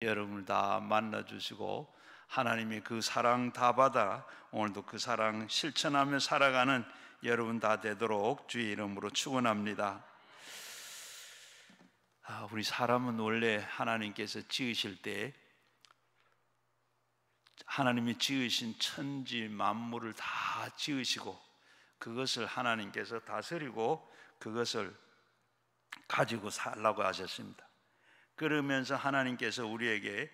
여러분을 다 만나주시고 하나님의 그 사랑 다 받아 오늘도 그 사랑 실천하며 살아가는 여러분 다 되도록 주의 이름으로 축원합니다. 우리 사람은 원래 하나님께서 지으실 때 하나님이 지으신 천지 만물을 다 지으시고 그것을 하나님께서 다스리고 그것을 가지고 살라고 하셨습니다. 그러면서 하나님께서 우리에게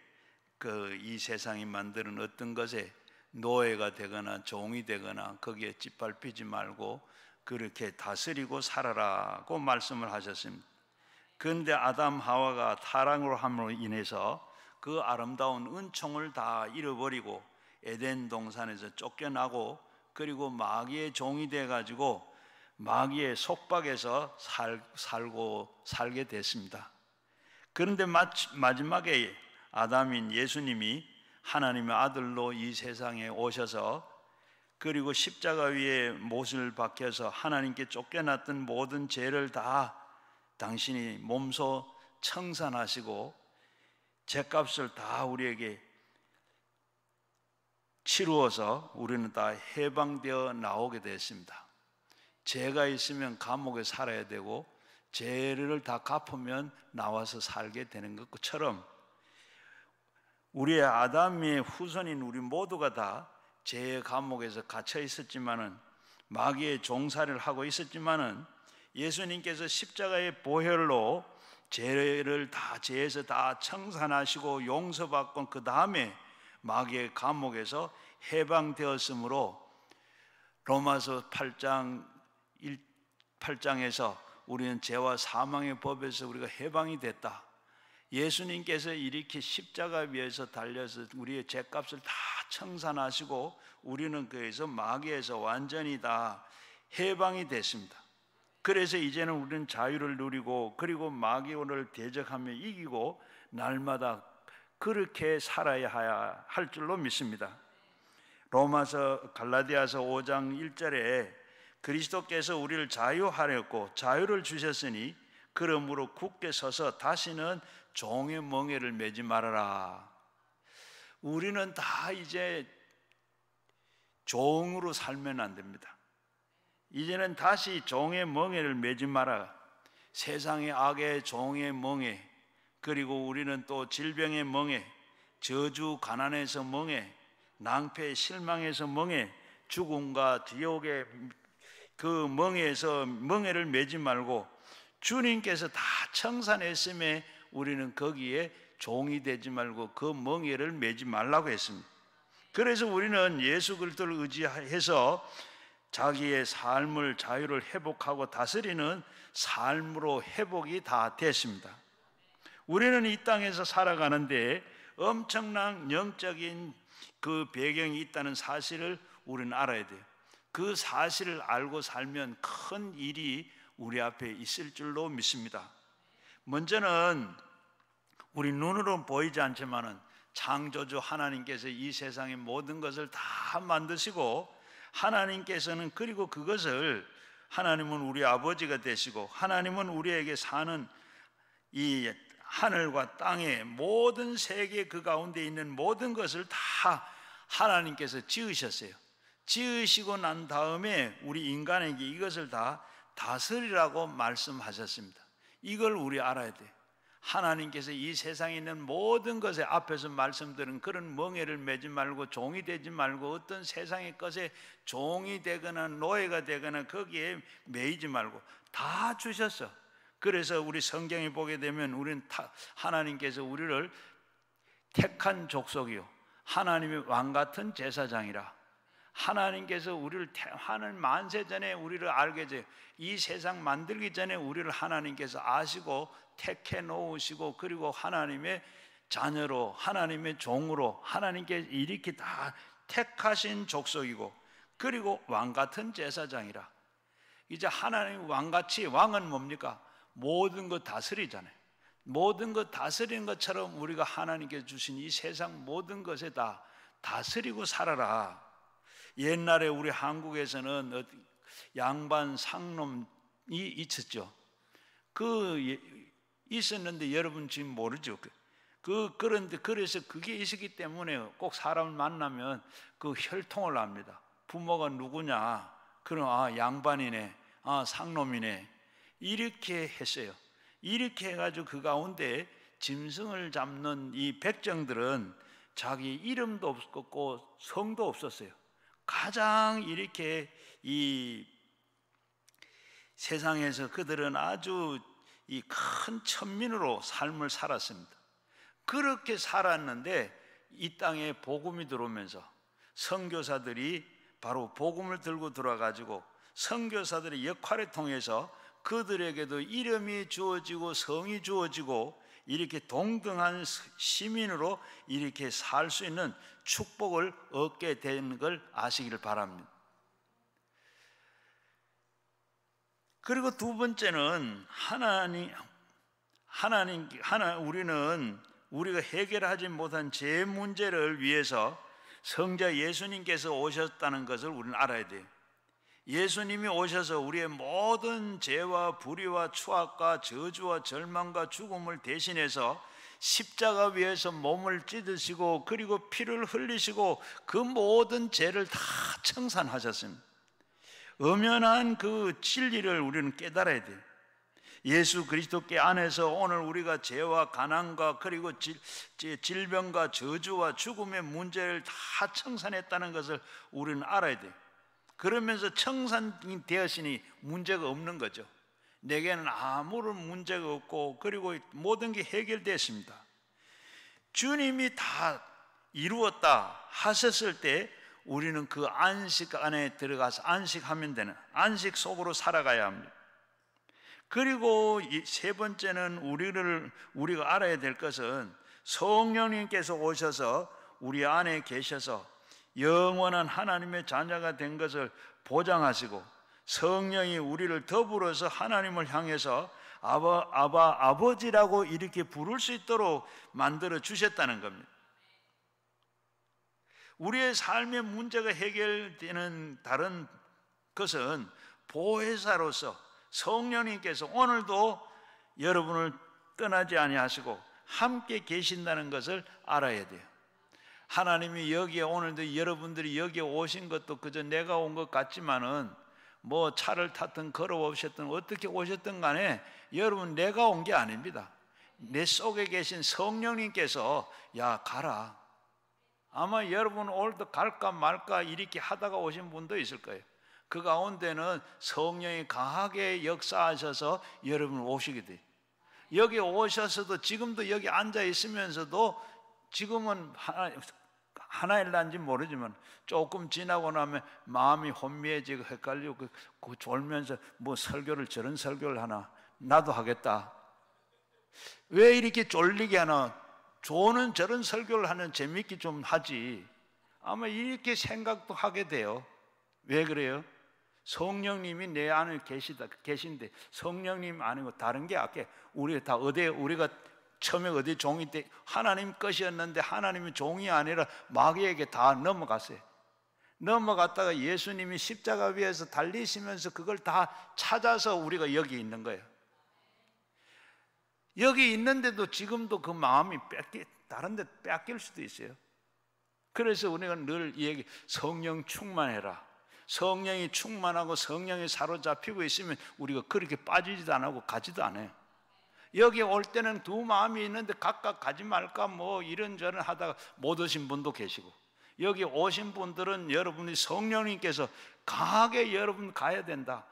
이 세상이 만드는 어떤 것에 노예가 되거나 종이 되거나 거기에 짓밟히지 말고 그렇게 다스리고 살아라고 말씀을 하셨습니다. 그런데 아담 하와가 타락으로 함으로 인해서 그 아름다운 은총을 다 잃어버리고 에덴 동산에서 쫓겨나고 그리고 마귀의 종이 돼가지고 마귀의 속박에서 살게 됐습니다. 그런데 마지막에 아담인 예수님이 하나님의 아들로 이 세상에 오셔서 그리고 십자가 위에 못을 박혀서 하나님께 쫓겨났던 모든 죄를 다 당신이 몸소 청산하시고 죄값을 다 우리에게 치루어서 우리는 다 해방되어 나오게 됐습니다. 죄가 있으면 감옥에 살아야 되고 죄를 다 갚으면 나와서 살게 되는 것처럼 우리의 아담의 후손인 우리 모두가 다 죄의 감옥에서 갇혀 있었지만은 마귀의 종살이를 하고 있었지만은 예수님께서 십자가의 보혈로 죄에서 다 청산하시고 용서받고 그 다음에 마귀의 감옥에서 해방되었으므로 로마서 8장에서 우리는 죄와 사망의 법에서 우리가 해방이 됐다. 예수님께서 이렇게 십자가 위에서 달려서 우리의 죄값을 다 청산하시고 우리는 그에서 마귀에서 완전히 다 해방이 됐습니다. 그래서 이제는 우리는 자유를 누리고 그리고 마귀를 대적하며 이기고 날마다 그렇게 살아야 할 줄로 믿습니다. 갈라디아서 5장 1절에 그리스도께서 우리를 자유하였고 자유를 주셨으니 그러므로 굳게 서서 다시는 종의 멍에를 매지 말아라. 우리는 다 이제 종으로 살면 안 됩니다. 이제는 다시 종의 멍에를 매지 마라. 세상의 악의 종의 멍에, 그리고 우리는 또 질병의 멍에, 저주 가난에서 멍에, 낭패 실망에서 멍에, 죽음과 지옥의 그 멍에에서 멍에를 매지 말고 주님께서 다 청산했음에 우리는 거기에 종이 되지 말고 그 멍에를 매지 말라고 했습니다. 그래서 우리는 예수 그리스도를 의지해서 자기의 삶을 자유를 회복하고 다스리는 삶으로 회복이 다 됐습니다. 우리는 이 땅에서 살아가는데 엄청난 영적인 그 배경이 있다는 사실을 우리는 알아야 돼요. 그 사실을 알고 살면 큰 일이 우리 앞에 있을 줄로 믿습니다. 먼저는 우리 눈으로는 보이지 않지만은 창조주 하나님께서 이 세상의 모든 것을 다 만드시고 하나님께서는 그리고 그것을 하나님은 우리 아버지가 되시고 하나님은 우리에게 사는 이 하늘과 땅의 모든 세계 그 가운데 있는 모든 것을 다 하나님께서 지으셨어요. 지으시고 난 다음에 우리 인간에게 이것을 다 다스리라고 말씀하셨습니다. 이걸 우리 알아야 돼요. 하나님께서 이 세상에 있는 모든 것에 앞에서 말씀드린 그런 멍에를 매지 말고 종이 되지 말고 어떤 세상의 것에 종이 되거나 노예가 되거나 거기에 매이지 말고 다 주셨어. 그래서 우리 성경에 보게 되면 우리는 하나님께서 우리를 택한 족속이요 하나님의 왕같은 제사장이라. 하나님께서 우리를 하늘 만세 전에 우리를 알게 돼 이 세상 만들기 전에 우리를 하나님께서 아시고 택해 놓으시고 그리고 하나님의 자녀로 하나님의 종으로 하나님께 이렇게 다 택하신 족속이고 그리고 왕같은 제사장이라. 이제 하나님 왕같이, 왕은 뭡니까? 모든 것 다스리잖아요. 모든 것 다스리는 것처럼 우리가 하나님께 주신 이 세상 모든 것에 다 다스리고 살아라. 옛날에 우리 한국에서는 양반 상놈이 있었죠. 있었는데 여러분 지금 모르죠. 그런데 그래서 그게 있었기 때문에 꼭 사람을 만나면 그 혈통을 압니다. 부모가 누구냐? 그럼 양반이네, 상놈이네, 이렇게 했어요. 이렇게 해가지고 그 가운데 짐승을 잡는 이 백정들은 자기 이름도 없었고 성도 없었어요. 가장 이렇게 이 세상에서 그들은 아주 이 큰 천민으로 삶을 살았습니다. 그렇게 살았는데 이 땅에 복음이 들어오면서 선교사들이 바로 복음을 들고 들어가지고 선교사들의 역할을 통해서 그들에게도 이름이 주어지고 성이 주어지고 이렇게 동등한 시민으로 이렇게 살 수 있는 축복을 얻게 되는 걸 아시기를 바랍니다. 그리고 두 번째는 우리는 우리가 해결하지 못한 죄 문제를 위해서 성자 예수님께서 오셨다는 것을 우리는 알아야 돼요. 예수님이 오셔서 우리의 모든 죄와 불의와 추악과 저주와 절망과 죽음을 대신해서 십자가 위에서 몸을 찢으시고 그리고 피를 흘리시고 그 모든 죄를 다 청산하셨습니다. 엄연한 그 진리를 우리는 깨달아야 돼요. 예수 그리스도께 안에서 오늘 우리가 죄와 가난과 그리고 질병과 저주와 죽음의 문제를 다 청산했다는 것을 우리는 알아야 돼요. 그러면서 청산이 되었으니 문제가 없는 거죠. 내게는 아무런 문제가 없고 그리고 모든 게 해결됐습니다. 주님이 다 이루었다 하셨을 때 우리는 그 안식 안에 들어가서 안식하면 되는, 안식 속으로 살아가야 합니다. 그리고 세 번째는 우리가 알아야 될 것은 성령님께서 오셔서 우리 안에 계셔서 영원한 하나님의 자녀가 된 것을 보장하시고 성령이 우리를 더불어서 하나님을 향해서 아버지라고 이렇게 부를 수 있도록 만들어 주셨다는 겁니다. 우리의 삶의 문제가 해결되는 다른 것은 보혜사로서 성령님께서 오늘도 여러분을 떠나지 아니하시고 함께 계신다는 것을 알아야 돼요. 하나님이 여기에 오늘도 여러분들이 여기에 오신 것도 그저 내가 온 것 같지만은 뭐 차를 탔든 걸어오셨든 어떻게 오셨든 간에 여러분 내가 온 게 아닙니다. 내 속에 계신 성령님께서 야 가라. 아마 여러분 오늘도 갈까 말까 이렇게 하다가 오신 분도 있을 거예요. 그 가운데는 성령이 강하게 역사하셔서 여러분 오시게 돼요. 여기 오셔서도 지금도 여기 앉아 있으면서도 지금은 하나일란지 모르지만 조금 지나고 나면 마음이 혼미해지고 헷갈리고 그 졸면서 뭐 설교를 저런 설교를 하나 나도 하겠다. 왜 이렇게 졸리게 하나? 조는 저런 설교를 하는 재밌게 좀 하지. 아마 이렇게 생각도 하게 돼요. 왜 그래요? 성령님이 내 안에 계신데 성령님 아니고 다른 게 아까 우리가 처음에 어디 종이 때 하나님 것이었는데 하나님이 종이 아니라 마귀에게 다 넘어갔어요. 넘어갔다가 예수님이 십자가 위에서 달리시면서 그걸 다 찾아서 우리가 여기 있는 거예요. 여기 있는데도 지금도 그 마음이 다른 데 뺏길 수도 있어요. 그래서 우리가 늘 얘기 성령 충만해라. 성령이 충만하고 성령이 사로잡히고 있으면 우리가 그렇게 빠지지도 안 하고 가지도 않아요. 여기 올 때는 두 마음이 있는데 각각 가지 말까 뭐 이런저런 하다가 못 오신 분도 계시고 여기 오신 분들은 여러분이 성령님께서 강하게 여러분 가야 된다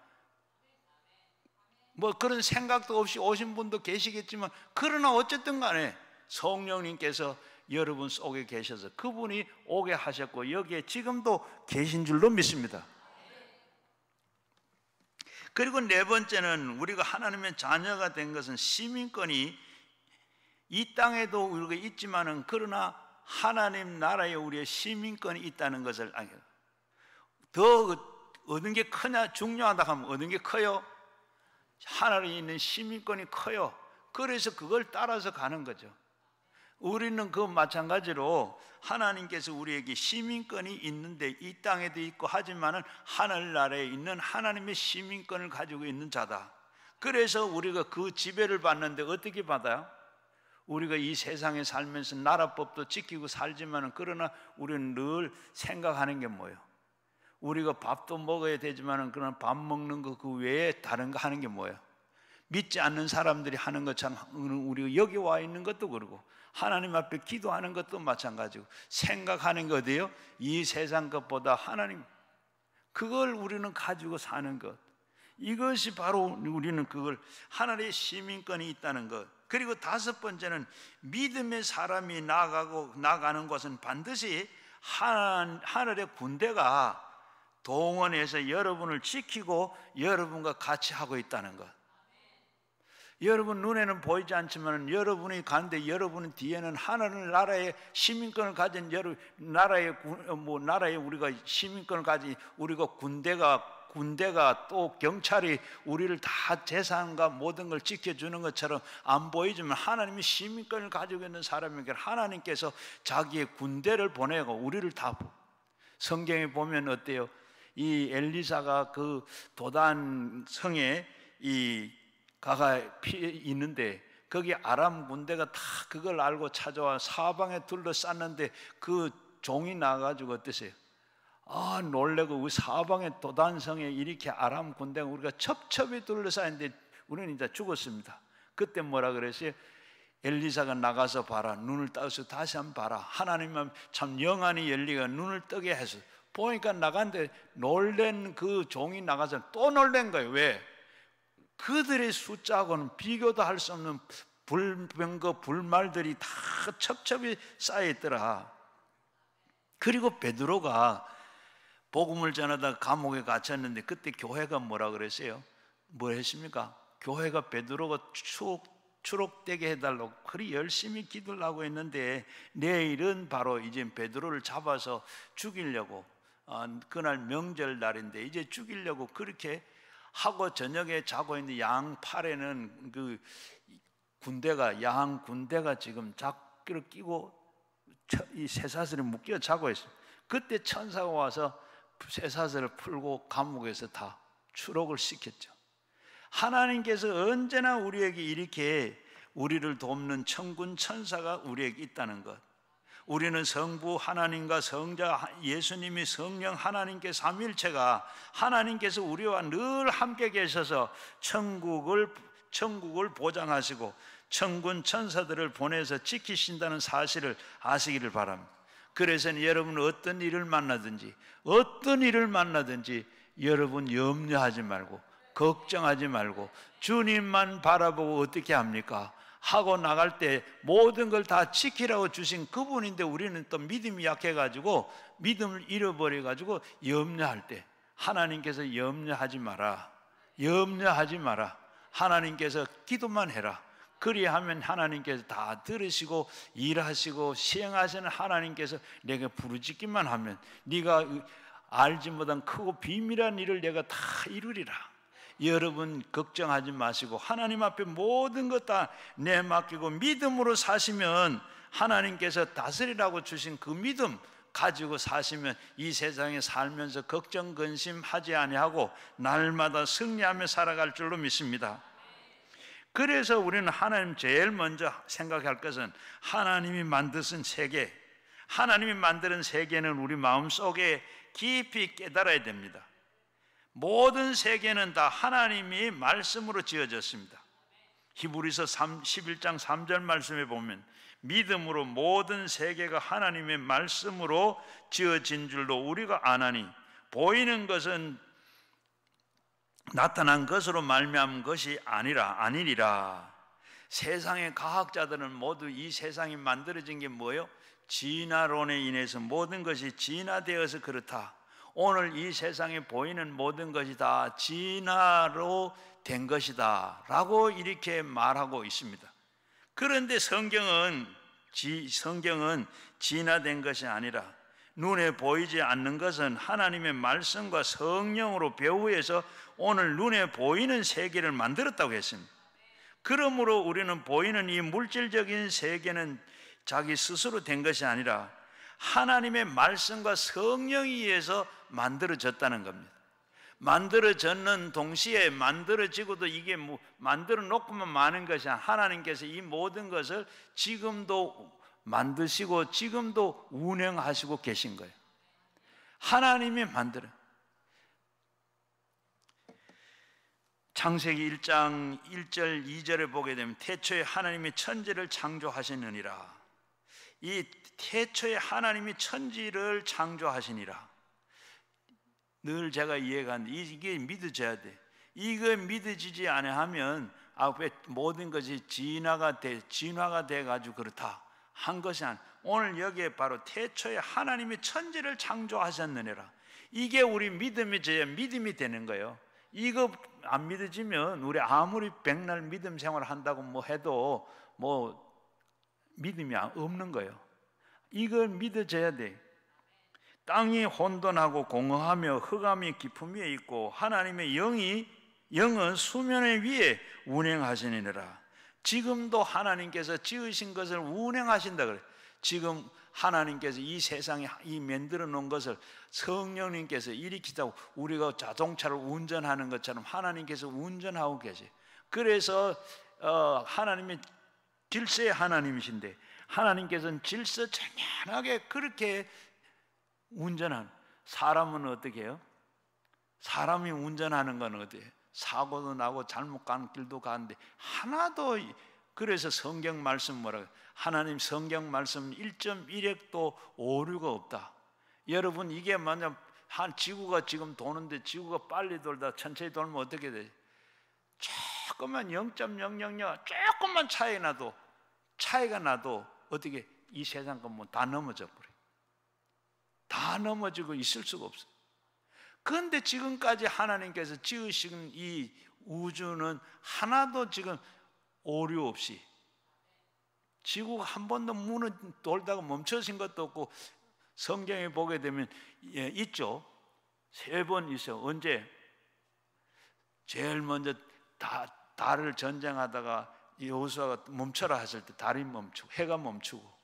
뭐 그런 생각도 없이 오신 분도 계시겠지만 그러나 어쨌든 간에 성령님께서 여러분 속에 계셔서 그분이 오게 하셨고 여기에 지금도 계신 줄로 믿습니다. 그리고 네 번째는 우리가 하나님의 자녀가 된 것은 시민권이 이 땅에도 우리가 있지만은 그러나 하나님 나라에 우리의 시민권이 있다는 것을 알게 돼요. 더 얻은 게 크냐 중요하다 하면 얻은 게 커요. 하나님에 있는 시민권이 커요. 그래서 그걸 따라서 가는 거죠. 우리는 그 마찬가지로 하나님께서 우리에게 시민권이 있는데 이 땅에도 있고 하지만은 하늘나라에 있는 하나님의 시민권을 가지고 있는 자다. 그래서 우리가 그 지배를 받는데 어떻게 받아요? 우리가 이 세상에 살면서 나라법도 지키고 살지만 그러나 우리는 늘 생각하는 게 뭐예요? 우리가 밥도 먹어야 되지만 그러나 밥 먹는 거 그 외에 다른 거 하는 게 뭐예요? 믿지 않는 사람들이 하는 것처럼 우리가 여기 와 있는 것도 그러고 하나님 앞에 기도하는 것도 마찬가지고 생각하는 게 어디예요? 이 세상 것보다 하나님, 그걸 우리는 가지고 사는 것, 이것이 바로 우리는 그걸 하나님의 시민권이 있다는 것. 그리고 다섯 번째는 믿음의 사람이 나가는 것은 반드시 하늘의 군대가 동원해서 여러분을 지키고 여러분과 같이 하고 있다는 것. 여러분 눈에는 보이지 않지만 여러분이 가는데 여러분 뒤에는 하나님 나라의 시민권을 가진 나라에 우리가 시민권을 가진 우리가 군대가 또 경찰이 우리를 다 재산과 모든 걸 지켜주는 것처럼 안 보이지만 하나님이 시민권을 가지고 있는 사람에게 하나님께서 자기의 군대를 보내고 우리를 다, 성경에 보면 어때요? 이 엘리사가 그 도단 성에 가가 있는데 거기 아람 군대가 다 그걸 알고 찾아와 사방에 둘러쌌는데 그 종이 나가지고 어떠세요? 놀래고 우리 사방에 도단성에 이렇게 아람 군대가 우리가 첩첩이 둘러싸였는데 우리는 이제 죽었습니다. 그때 뭐라 그랬어요? 엘리사가 나가서 봐라, 눈을 떠서 다시 한번 봐라. 하나님은 참 영안이 열리가 눈을 뜨게 해서 보니까 나갔는데 놀란 그 종이 나가서 또 놀란 거예요. 왜? 그들의 숫자하고는 비교도 할 수 없는 불병거 불말들이 다 첩첩이 쌓여있더라. 그리고 베드로가 복음을 전하다가 감옥에 갇혔는데 그때 교회가 뭐라 그랬어요? 뭘 했습니까? 교회가 베드로가 추록되게 해달라고 그리 열심히 기도를 하고 있는데 내일은 바로 이제 베드로를 잡아서 죽이려고, 그날 명절 날인데 이제 죽이려고 그렇게 하고 저녁에 자고 있는데 양팔에는 그 군대가, 야한 군대가 지금 잡기를 끼고 이 쇠사슬에 묶여 자고 있어요. 그때 천사가 와서 쇠사슬을 풀고 감옥에서 다 추록을 시켰죠. 하나님께서 언제나 우리에게 이렇게 우리를 돕는 천군 천사가 우리에게 있다는 것. 우리는 성부 하나님과 성자 예수님이 성령 하나님께 삼위일체가 하나님께서 우리와 늘 함께 계셔서 천국을 보장하시고 천군 천사들을 보내서 지키신다는 사실을 아시기를 바랍니다. 그래서 여러분 어떤 일을 만나든지 여러분 염려하지 말고 걱정하지 말고 주님만 바라보고 어떻게 합니까? 하고 나갈 때 모든 걸 다 지키라고 주신 그분인데 우리는 또 믿음이 약해가지고 믿음을 잃어버려가지고 염려할 때 하나님께서 염려하지 마라. 하나님께서 기도만 해라. 그리하면 하나님께서 다 들으시고 일하시고 시행하시는 하나님께서 내가 부르짖기만 하면 네가 알지 못한 크고 비밀한 일을 내가 다 이루리라. 여러분 걱정하지 마시고 하나님 앞에 모든 것 다 내맡기고 믿음으로 사시면 하나님께서 다스리라고 주신 그 믿음 가지고 사시면 이 세상에 살면서 걱정 근심하지 아니하고 날마다 승리하며 살아갈 줄로 믿습니다. 그래서 우리는 하나님 제일 먼저 생각할 것은 하나님이 만드신 세계, 하나님이 만드는 세계는 우리 마음속에 깊이 깨달아야 됩니다. 모든 세계는 다 하나님이 말씀으로 지어졌습니다. 히브리서 11장 3절 말씀에 보면 믿음으로 모든 세계가 하나님의 말씀으로 지어진 줄로 우리가 아나니 보이는 것은 나타난 것으로 말미암은 것이 아니리라. 세상의 과학자들은 모두 이 세상이 만들어진 게 뭐예요? 진화론에 인해서 모든 것이 진화되어서 그렇다. 오늘 이 세상에 보이는 모든 것이 다 진화로 된 것이다 라고 이렇게 말하고 있습니다. 그런데 성경은 진화된 것이 아니라 눈에 보이지 않는 것은 하나님의 말씀과 성령으로 배후에서 오늘 눈에 보이는 세계를 만들었다고 했습니다. 그러므로 우리는 보이는 이 물질적인 세계는 자기 스스로 된 것이 아니라 하나님의 말씀과 성령에 의해서 만들어졌다는 겁니다. 만들어졌는 동시에 만들어지고도 이게 만들어 놓고만 마는 것이 아니라 하나님께서 이 모든 것을 지금도 만드시고 지금도 운행하시고 계신 거예요. 하나님이 만들어. 창세기 1장 1절 2절에 보게 되면 태초에 하나님이 천지를 창조하시느니라. 이 태초에 하나님이 천지를 창조하시니라. 늘 제가 이해가 안 돼. 이게 믿어져야 돼. 이거 믿어지지 않으면 앞에 모든 것이 진화가 돼 가지고 그렇다 한 것이 아니라, 오늘 여기에 바로 태초에 하나님이 천지를 창조하셨느니라. 이게 우리 믿음이 져야 믿음이 되는 거예요. 이거 안 믿어지면 우리 아무리 백날 믿음 생활을 한다고 해도 믿음이 없는 거예요. 이걸 믿어져야 돼. 땅이 혼돈하고 공허하며 흑암이 깊음 위에 있고 하나님의 영은 수면 위에 운행하시느니라. 지금도 하나님께서 지으신 것을 운행하신다 그래. 지금 하나님께서 이 세상에 이 만들어 놓은 것을 성령님께서 일으키자고, 우리가 자동차를 운전하는 것처럼 하나님께서 운전하고 계세요. 그래서 하나님이 질서의 하나님이신데, 하나님께서는 질서 정연하게 그렇게 운전하는, 사람은 어떻게 해요? 사람이 운전하는 건 어때요? 사고도 나고 잘못 가는 길도 가는데 하나도. 그래서 성경 말씀 뭐라고, 하나님 성경 말씀 1.1핵도 오류가 없다. 여러분, 이게 만약 한 지구가 지금 도는데 지구가 빨리 돌다 천천히 돌면 어떻게 돼? 조금만 0.000 조금만 차이가 나도 어떻게 이 세상 건 다 넘어져 버려. 다 넘어지고 있을 수가 없어. 그런데 지금까지 하나님께서 지으신 이 우주는 하나도 지금 오류 없이, 지구가 한 번도 돌다가 멈춰진 것도 없고, 성경에 보게 되면 있죠. 3번 있어요. 언제? 제일 먼저 달을 전쟁하다가 여호수아가 멈춰라 했을 때 달이 멈추고 해가 멈추고,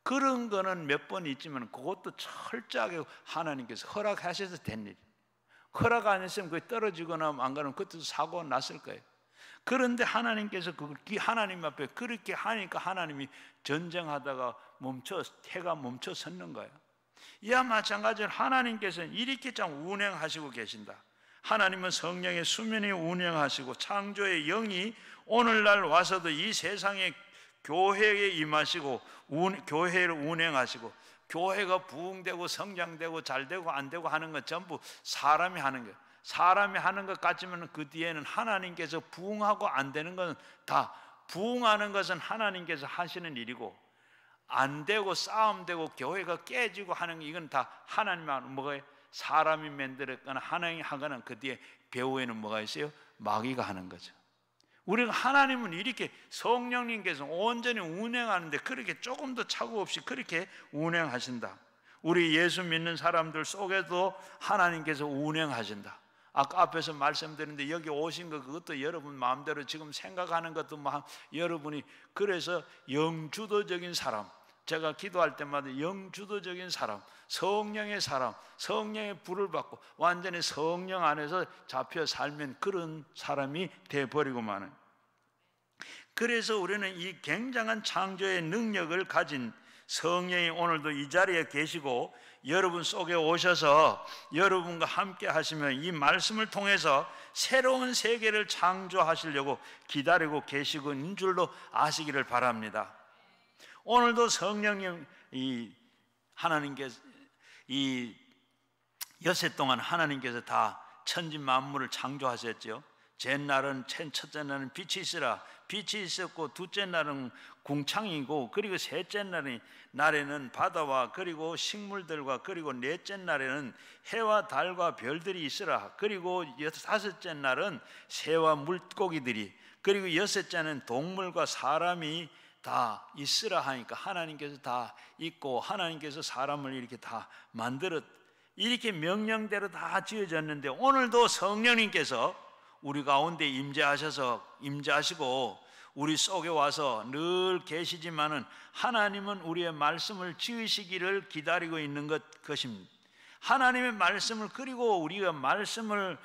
그런 거는 몇 번 있지만 그것도 철저하게 하나님께서 허락하셔서 된 일. 허락 안 했으면 그게 떨어지거나 안 가면 그것도 사고가 났을 거예요. 그런데 하나님께서 하나님 앞에 그렇게 하니까 하나님이 전쟁하다가 해가 멈춰 섰는 거예요. 이와 마찬가지로 하나님께서는 이렇게 참 운행하시고 계신다. 하나님은 성령의 수면이 운행하시고 창조의 영이 오늘날 와서도 이 세상에 교회에 임하시고 교회를 운행하시고, 교회가 부흥되고 성장되고 잘되고 안되고 하는 건 전부 사람이 하는 거예요. 사람이 하는 것 같지만 그 뒤에는 하나님께서 부흥하고 안 되는 것은 다, 부흥하는 것은 하나님께서 하시는 일이고, 안 되고 싸움되고 교회가 깨지고 하는 거, 이건 다 하나님만 뭐가 사람이 만들었거나 하나님이 하거나 그 뒤에 배후에는 뭐가 있어요? 마귀가 하는 거죠. 우리가 하나님은 이렇게 성령님께서 온전히 운행하는데 그렇게 조금도 착오 없이 그렇게 운행하신다. 우리 예수 믿는 사람들 속에도 하나님께서 운행하신다. 아까 앞에서 말씀드렸는데 여기 오신 거 그것도 여러분 마음대로 지금 생각하는 것도 여러분이, 그래서 영주도적인 사람, 제가 기도할 때마다 영주도적인 사람, 성령의 사람, 성령의 불을 받고 완전히 성령 안에서 잡혀 살면 그런 사람이 돼버리고 마는. 그래서 우리는 이 굉장한 창조의 능력을 가진 성령이 오늘도 이 자리에 계시고 여러분 속에 오셔서 여러분과 함께 하시면 이 말씀을 통해서 새로운 세계를 창조하시려고 기다리고 계시는 줄로 아시기를 바랍니다. 오늘도 성령님, 하나님께서 이 엿새 동안 하나님께서 다 천지 만물을 창조하셨죠. 첫날은 첫째 날은 빛이 있으라, 빛이 있었고 둘째 날은 궁창이고, 그리고 셋째 날에는 바다와 그리고 식물들과, 그리고 넷째 날에는 해와 달과 별들이 있으라, 그리고 다섯째 날은 새와 물고기들이, 그리고 여섯째는 동물과 사람이 다 있으라 하니까 하나님께서 다 있고 하나님께서 사람을 이렇게 다 이렇게 명령대로 다 지어졌는데, 오늘도 성령님께서 우리 가운데 임재하시고 우리 속에 와서 늘 계시지만은 하나님은 우리의 말씀을 지으시기를 기다리고 있는 것입니다. 하나님의 말씀을, 그리고 우리가 말씀을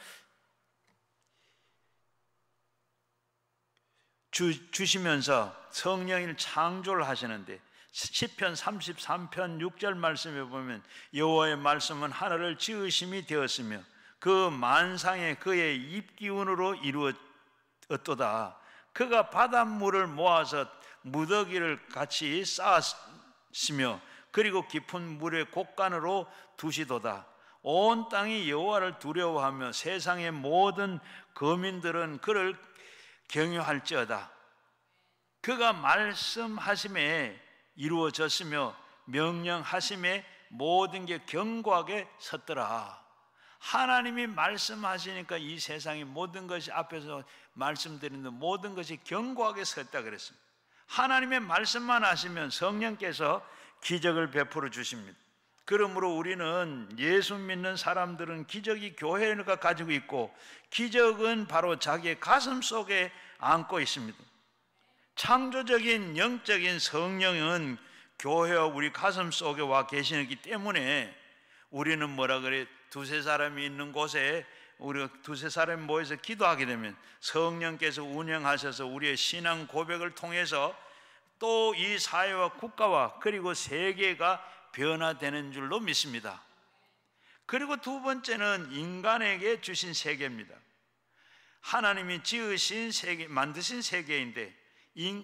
주시면서 성령을 창조를 하시는데, 시편 33편 6절 말씀에 보면 여호와의 말씀은 하늘을 지으심이 되었으며 그 만상에 그의 입기운으로 이루었도다. 그가 바닷물을 모아서 무더기를 같이 쌓았으며 그리고 깊은 물의 곳간으로 두시도다. 온 땅이 여호와를 두려워하며 세상의 모든 거민들은 그를 경외할지어다. 그가 말씀하심에 이루어졌으며 명령하심에 모든 게 견고하게 섰더라. 하나님이 말씀하시니까 이 세상의 모든 것이, 앞에서 말씀드리는 모든 것이 견고하게 섰다 그랬습니다. 하나님의 말씀만 하시면 성령께서 기적을 베풀어 주십니다. 그러므로 우리는, 예수 믿는 사람들은 기적이 교회가 가지고 있고 기적은 바로 자기의 가슴 속에 안고 있습니다. 창조적인 영적인 성령은 교회와 우리 가슴 속에 와 계시기 때문에 우리는 뭐라 그래, 두세 사람이 있는 곳에 우리가 두세 사람이 모여서 기도하게 되면 성령께서 운영하셔서 우리의 신앙 고백을 통해서 또 이 사회와 국가와 그리고 세계가 변화되는 줄로 믿습니다. 그리고 두 번째는 인간에게 주신 세계입니다. 하나님이 지으신 세계, 만드신 세계인데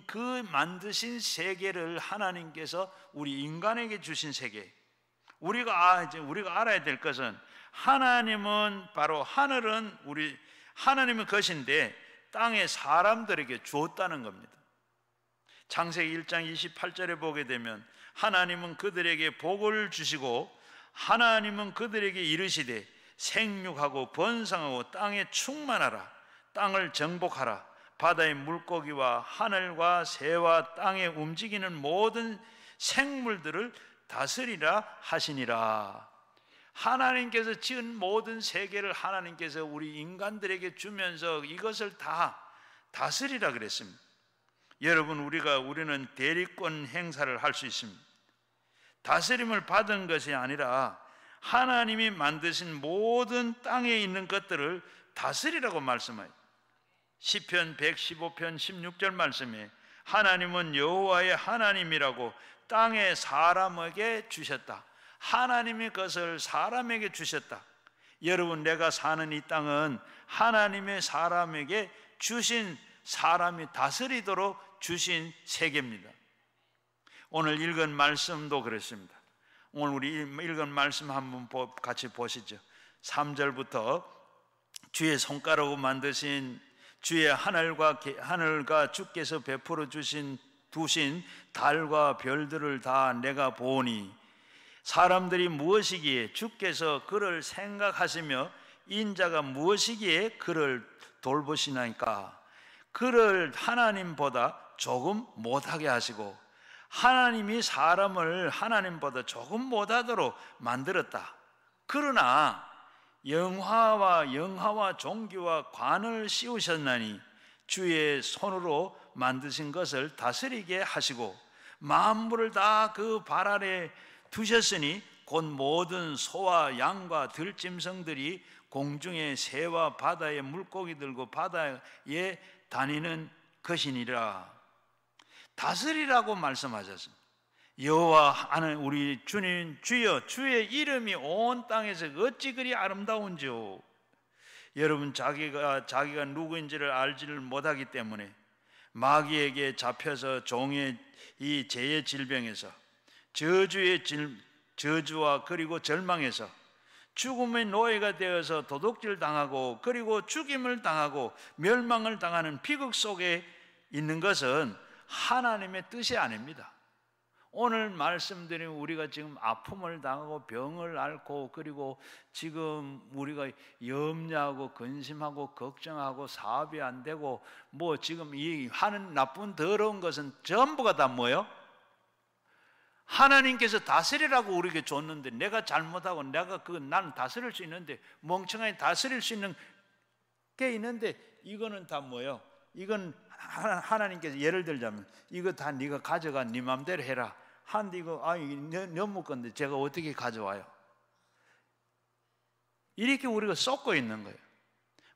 그 만드신 세계를 하나님께서 우리 인간에게 주신 세계. 우리가 알아야 될 것은, 하나님은 바로 하늘은 하나님의 것인데 땅에 사람들에게 주었다는 겁니다. 창세기 1장 28절에 보게 되면 하나님은 그들에게 복을 주시고 하나님은 그들에게 이르시되 생육하고 번성하고 땅에 충만하라. 땅을 정복하라. 바다의 물고기와 하늘과 새와 땅에 움직이는 모든 생물들을 다스리라 하시니라. 하나님께서 지은 모든 세계를 하나님께서 우리 인간들에게 주면서 이것을 다 다스리라 그랬습니다. 여러분, 우리는 대리권 행사를 할 수 있습니다. 다스림을 받은 것이 아니라 하나님이 만드신 모든 땅에 있는 것들을 다스리라고 말씀하여, 시편 115편 16절 말씀에 하나님은 여호와의 하나님이라고 땅에 사람에게 주셨다. 하나님의 것을 사람에게 주셨다. 여러분, 내가 사는 이 땅은 하나님의 사람에게 주신, 사람이 다스리도록 주신 세계입니다. 오늘 읽은 말씀도 그렇습니다. 오늘 우리 읽은 말씀 한번 같이 보시죠. 3절부터 주의 손가락으로 만드신 주의 하늘과 주께서 베풀어 두신 달과 별들을 다 내가 보니 사람들이 무엇이기에 주께서 그를 생각하시며 인자가 무엇이기에 그를 돌보시나이까. 그를 하나님보다 조금 못하게 하시고 하나님이 사람을 하나님보다 조금 못하도록 만들었다. 그러나 영화와 종기와 관을 씌우셨나니 주의 손으로 만드신 것을 다스리게 하시고 만물을 다 그 발 아래 두셨으니 곧 모든 소와 양과 들짐승들이 공중의 새와 바다의 물고기들과 바다에 다니는 것이니라. 다스리라고 말씀하셨습니다. 여호와 하는 우리 주님 주여, 주의 이름이 온 땅에서 어찌 그리 아름다운지요. 여러분, 자기가 누구인지를 알지를 못하기 때문에 마귀에게 잡혀서 종의 이 죄의 질병에서, 저주와 그리고 절망에서 죽음의 노예가 되어서 도둑질 당하고 그리고 죽임을 당하고 멸망을 당하는 비극 속에 있는 것은 하나님의 뜻이 아닙니다. 오늘 말씀드린 우리가 지금 아픔을 당하고 병을 앓고 그리고 지금 우리가 염려하고 근심하고 걱정하고 사업이 안 되고 뭐 지금 이 하는 나쁜 더러운 것은 전부가 다 뭐예요? 하나님께서 다스리라고 우리에게 줬는데, 내가 잘못하고 나는 다스릴 수 있는데, 멍청하게 다스릴 수 있는 게 있는데, 이거는 다 뭐예요? 이건 하나님께서, 예를 들자면 이거 다 네가 가져가, 네 맘대로 해라 한데, 이거 너무 건데 제가 어떻게 가져와요? 이렇게 우리가 썩고 있는 거예요.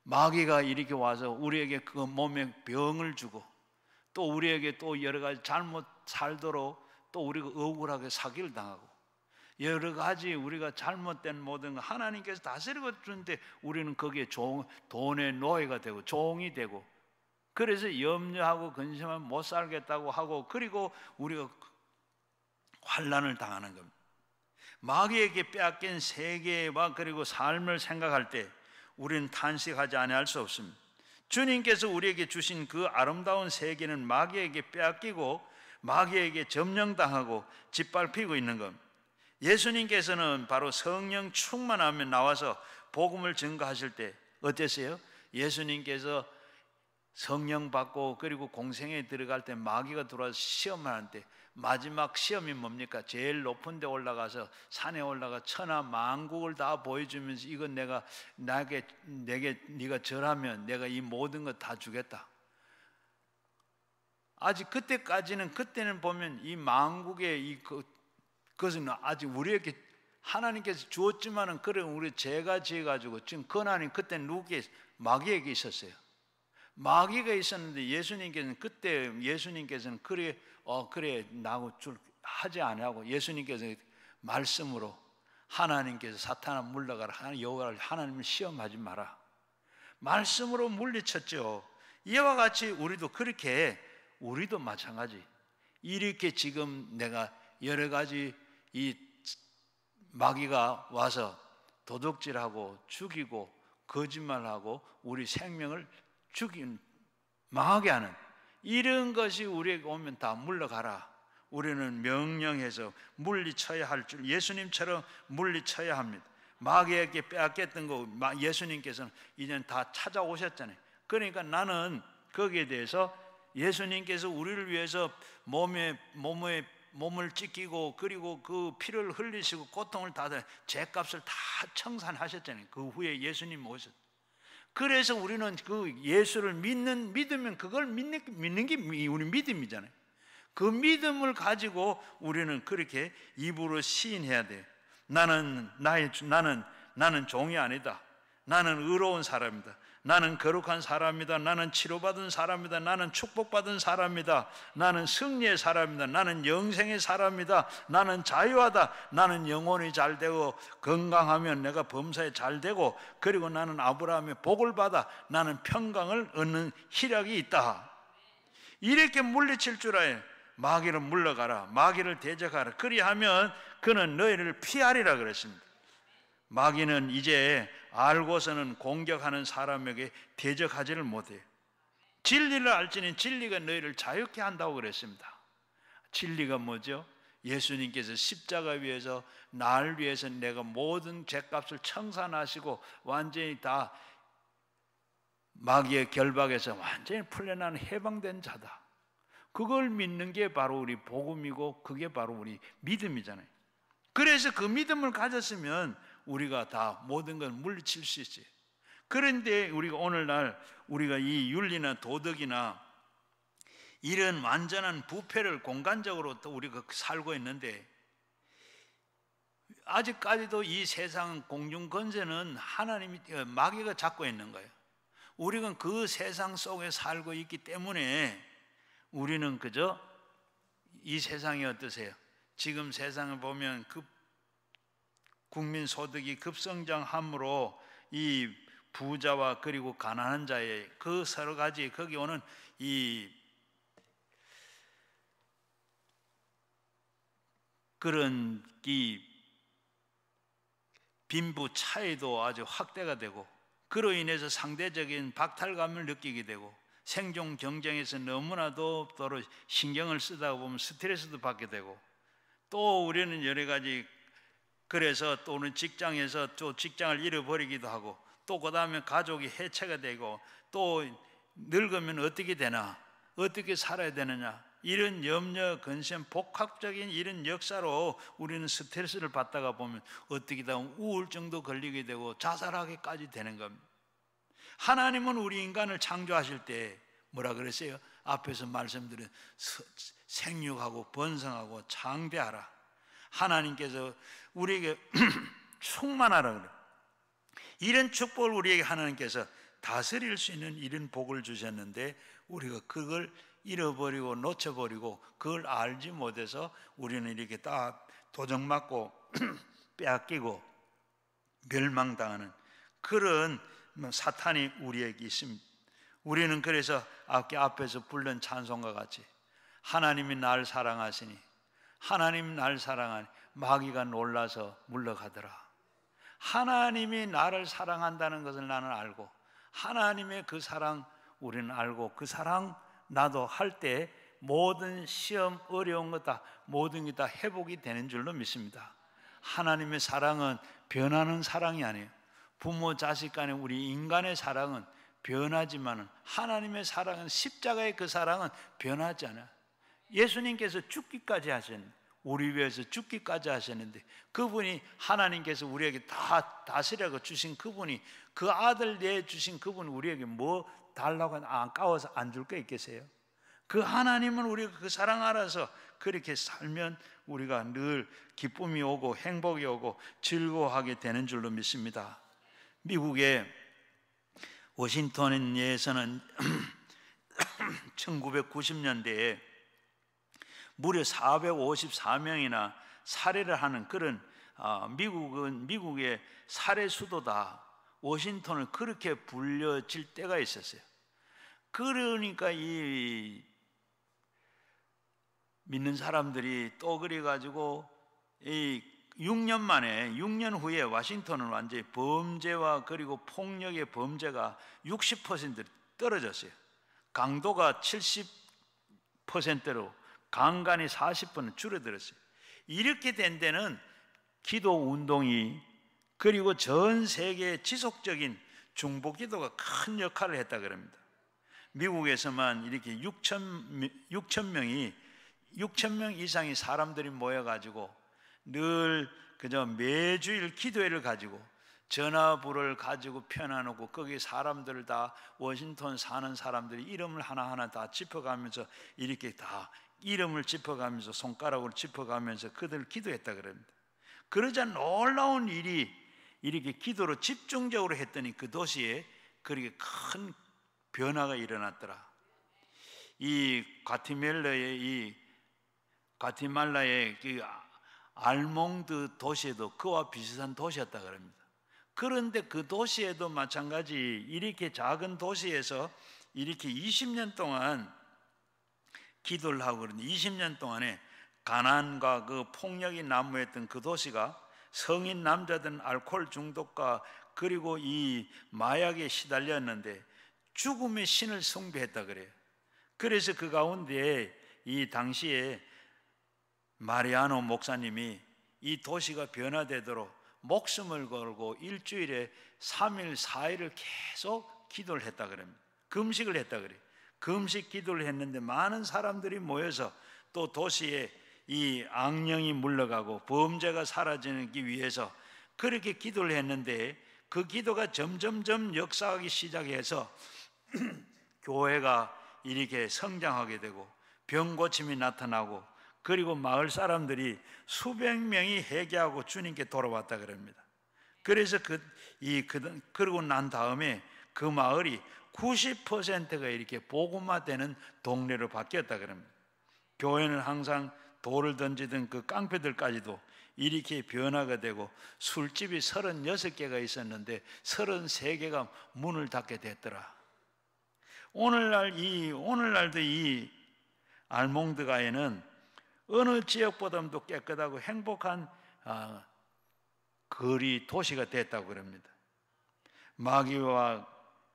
마귀가 이렇게 와서 우리에게 그 몸에 병을 주고 또 우리에게 또 여러 가지 잘못 살도록 또 우리가 억울하게 사기를 당하고 여러 가지 우리가 잘못된 모든 거 하나님께서 다스리고 주는데 우리는 거기에 돈의 노예가 되고 종이 되고 그래서 염려하고 근심하면 못 살겠다고 하고 그리고 우리가 환난을 당하는 겁니다. 마귀에게 빼앗긴 세계와 그리고 삶을 생각할 때 우리는 탄식하지 아니할 수 없습니다. 주님께서 우리에게 주신 그 아름다운 세계는 마귀에게 빼앗기고 마귀에게 점령당하고 짓밟히고 있는 겁니다. 예수님께서는 바로 성령 충만하면 나와서 복음을 증거하실 때 어땠어요? 예수님께서 성령 받고 그리고 공생에 들어갈 때 마귀가 들어와서 시험을 하는데 마지막 시험이 뭡니까? 제일 높은 데 올라가서 산에 올라가 천하 만국을 다 보여주면서 이건 내게 네가 절하면 내가 이 모든 것 다 주겠다. 아직 그때는 보면 이 만국의 그것은 아직 우리에게 하나님께서 주었지만은 그래 우리 죄가 지어가지고 지금 권한이 그때 누구에게 마귀에게 있었어요. 마귀가 있었는데 예수님께서는 그래 나하고 하지 아니하고 예수님께서 말씀으로 하나님께서 사탄아 물러가라 여호와를 하나님을 시험하지 마라 말씀으로 물리쳤죠. 이와 같이 우리도 마찬가지 이렇게 지금 내가 여러 가지 이 마귀가 와서 도둑질하고 죽이고 거짓말하고 우리 생명을 망하게 하는 이런 것이 우리에게 오면 다 물러가라. 우리는 명령해서 물리쳐야 할 줄 예수님처럼 물리쳐야 합니다. 마귀에게 빼앗겼던 거 예수님께서는 이제는 다 찾아오셨잖아요. 그러니까 나는 거기에 대해서 예수님께서 우리를 위해서 몸을 찢기고 그리고 그 피를 흘리시고 고통을 다 죄값을 다 청산하셨잖아요. 그 후에 예수님 오셨. 그래서 우리는 그 예수를 믿으면 그걸 믿는 게 우리 믿음이잖아요. 그 믿음을 가지고 우리는 그렇게 입으로 시인해야 돼요. 나는 종이 아니다. 나는 의로운 사람이다. 나는 거룩한 사람이다. 나는 치료받은 사람이다. 나는 축복받은 사람이다. 나는 승리의 사람이다. 나는 영생의 사람이다. 나는 자유하다. 나는 영혼이 잘되고 건강하면 내가 범사에 잘되고 그리고 나는 아브라함의 복을 받아 나는 평강을 얻는 희락이 있다. 이렇게 물리칠 줄 알아요. 마귀를 물러가라. 마귀를 대적하라. 그리하면 그는 너희를 피하리라 그랬습니다. 마귀는 이제 알고서는 공격하는 사람에게 대적하지를 못해요. 진리를 알지는 진리가 너희를 자유케 한다고 그랬습니다. 진리가 뭐죠? 예수님께서 십자가 위에서 날 위해서 내가 모든 죄값을 청산하시고 완전히 다 마귀의 결박에서 완전히 풀려나는 해방된 자다. 그걸 믿는 게 바로 우리 복음이고 그게 바로 우리 믿음이잖아요. 그래서 그 믿음을 가졌으면 우리가 다 모든 걸 물리칠 수 있어요. 그런데 우리가 오늘날 우리가 이 윤리나 도덕이나 이런 완전한 부패를 공간적으로 또 우리가 살고 있는데 아직까지도 이 세상 공중 권세는 마귀가 잡고 있는 거예요. 우리가 그 세상 속에 살고 있기 때문에 우리는 그저 이 세상이 어떠세요? 지금 세상을 보면 국민 소득이 급성장함으로 이 부자와 그리고 가난한 자의 그 서로 가지 거기 오는 그런 빈부 차이도 아주 확대가 되고 그로 인해서 상대적인 박탈감을 느끼게 되고 생존 경쟁에서 너무나도 서로 신경을 쓰다 보면 스트레스도 받게 되고 또 우리는 여러 가지 그래서 또는 직장에서 또 직장을 잃어버리기도 하고 또 그 다음에 가족이 해체가 되고 또 늙으면 어떻게 되나 어떻게 살아야 되느냐 이런 염려, 근심, 복합적인 이런 역사로 우리는 스트레스를 받다가 보면 어떻게 되면 우울증도 걸리게 되고 자살하기까지 되는 겁니다. 하나님은 우리 인간을 창조하실 때 뭐라 그랬어요? 앞에서 말씀드린 생육하고 번성하고 창대하라. 하나님께서 우리에게 충만하라 그래요. 이런 축복을 우리에게 하나님께서 다스릴 수 있는 이런 복을 주셨는데 우리가 그걸 잃어버리고 놓쳐버리고 그걸 알지 못해서 우리는 이렇게 다 도적맞고 빼앗기고 멸망당하는 그런 사탄이 우리에게 있습니다. 우리는 그래서 앞에서 부른 찬송과 같이 하나님이 날 사랑하시니 하나님 날 사랑하니 마귀가 놀라서 물러가더라. 하나님이 나를 사랑한다는 것을 나는 알고 하나님의 그 사랑 우리는 알고 그 사랑 나도 할 때 모든 시험 어려운 것 다 모든 게 다 회복이 되는 줄로 믿습니다. 하나님의 사랑은 변하는 사랑이 아니에요. 부모 자식 간에 우리 인간의 사랑은 변하지만 하나님의 사랑은 십자가의 그 사랑은 변하지 않아요. 예수님께서 죽기까지 하셨는데 우리 위해서 죽기까지 하셨는데 그분이 하나님께서 우리에게 다 다스려고 주신 그분이 그 아들 내주신 그분이 우리에게 뭐 달라고 아까워서 안 줄 게 있겠어요? 그 하나님은 우리가 그 사랑 알아서 그렇게 살면 우리가 늘 기쁨이 오고 행복이 오고 즐거워하게 되는 줄로 믿습니다. 미국의 워싱턴에서는 1990년대에 무려 454명이나 살해를 하는 그런 미국의 살해 수도다. 워싱턴을 그렇게 불려질 때가 있었어요. 그러니까 이 믿는 사람들이 또 그래가지고 이 6년 후에 워싱턴은 완전히 범죄와 그리고 폭력의 범죄가 60% 떨어졌어요. 강도가 70%로 강간이 40% 줄어들었어요. 이렇게 된 데는 기도 운동이 그리고 전 세계의 지속적인 중보 기도가 큰 역할을 했다 그럽니다. 미국에서만 이렇게 6천 명 이상의 사람들이 모여가지고 늘 그저 매주일 기도회를 가지고 전화부를 가지고 펴놔놓고 거기 사람들을 다 워싱턴 사는 사람들이 이름을 하나하나 다 짚어가면서 이렇게 다 이름을 짚어가면서 손가락으로 짚어가면서 그들 기도했다 그럽니다. 그러자 놀라운 일이 이렇게 기도로 집중적으로 했더니 그 도시에 그렇게 큰 변화가 일어났더라. 이 과티말라의 그 알몽드 도시에도 그와 비슷한 도시였다 그럽니다. 그런데 그 도시에도 마찬가지 이렇게 작은 도시에서 이렇게 20년 동안 기도를 하고 그러는데 20년 동안에 가난과 그 폭력이 난무했던 그 도시가 성인 남자들은 알코올 중독과 그리고 이 마약에 시달렸는데 죽음의 신을 숭배했다 그래요. 그래서 그 가운데 이 당시에 마리아노 목사님이 이 도시가 변화되도록 목숨을 걸고 일주일에 3일 4일을 계속 기도를 했다 그럽니다. 금식을 했다 그래요. 금식 기도를 했는데 많은 사람들이 모여서 또 도시에 이 악령이 물러가고 범죄가 사라지기 위해서 그렇게 기도를 했는데 그 기도가 점점점 역사하기 시작해서 교회가 이렇게 성장하게 되고 병 고침이 나타나고 그리고 마을 사람들이 수백 명이 회개하고 주님께 돌아왔다 그럽니다. 그래서 그러고 난 다음에 그 마을이 90%가 이렇게 복음화되는 동네로 바뀌었다 그럽니다. 교회는 항상 돌을 던지던 그 깡패들까지도 이렇게 변화가 되고 술집이 36개가 있었는데 33개가 문을 닫게 됐더라. 오늘날도 이 알몽드가에는 어느 지역보다도 깨끗하고 행복한 거리 도시가 됐다고 그럽니다. 마귀와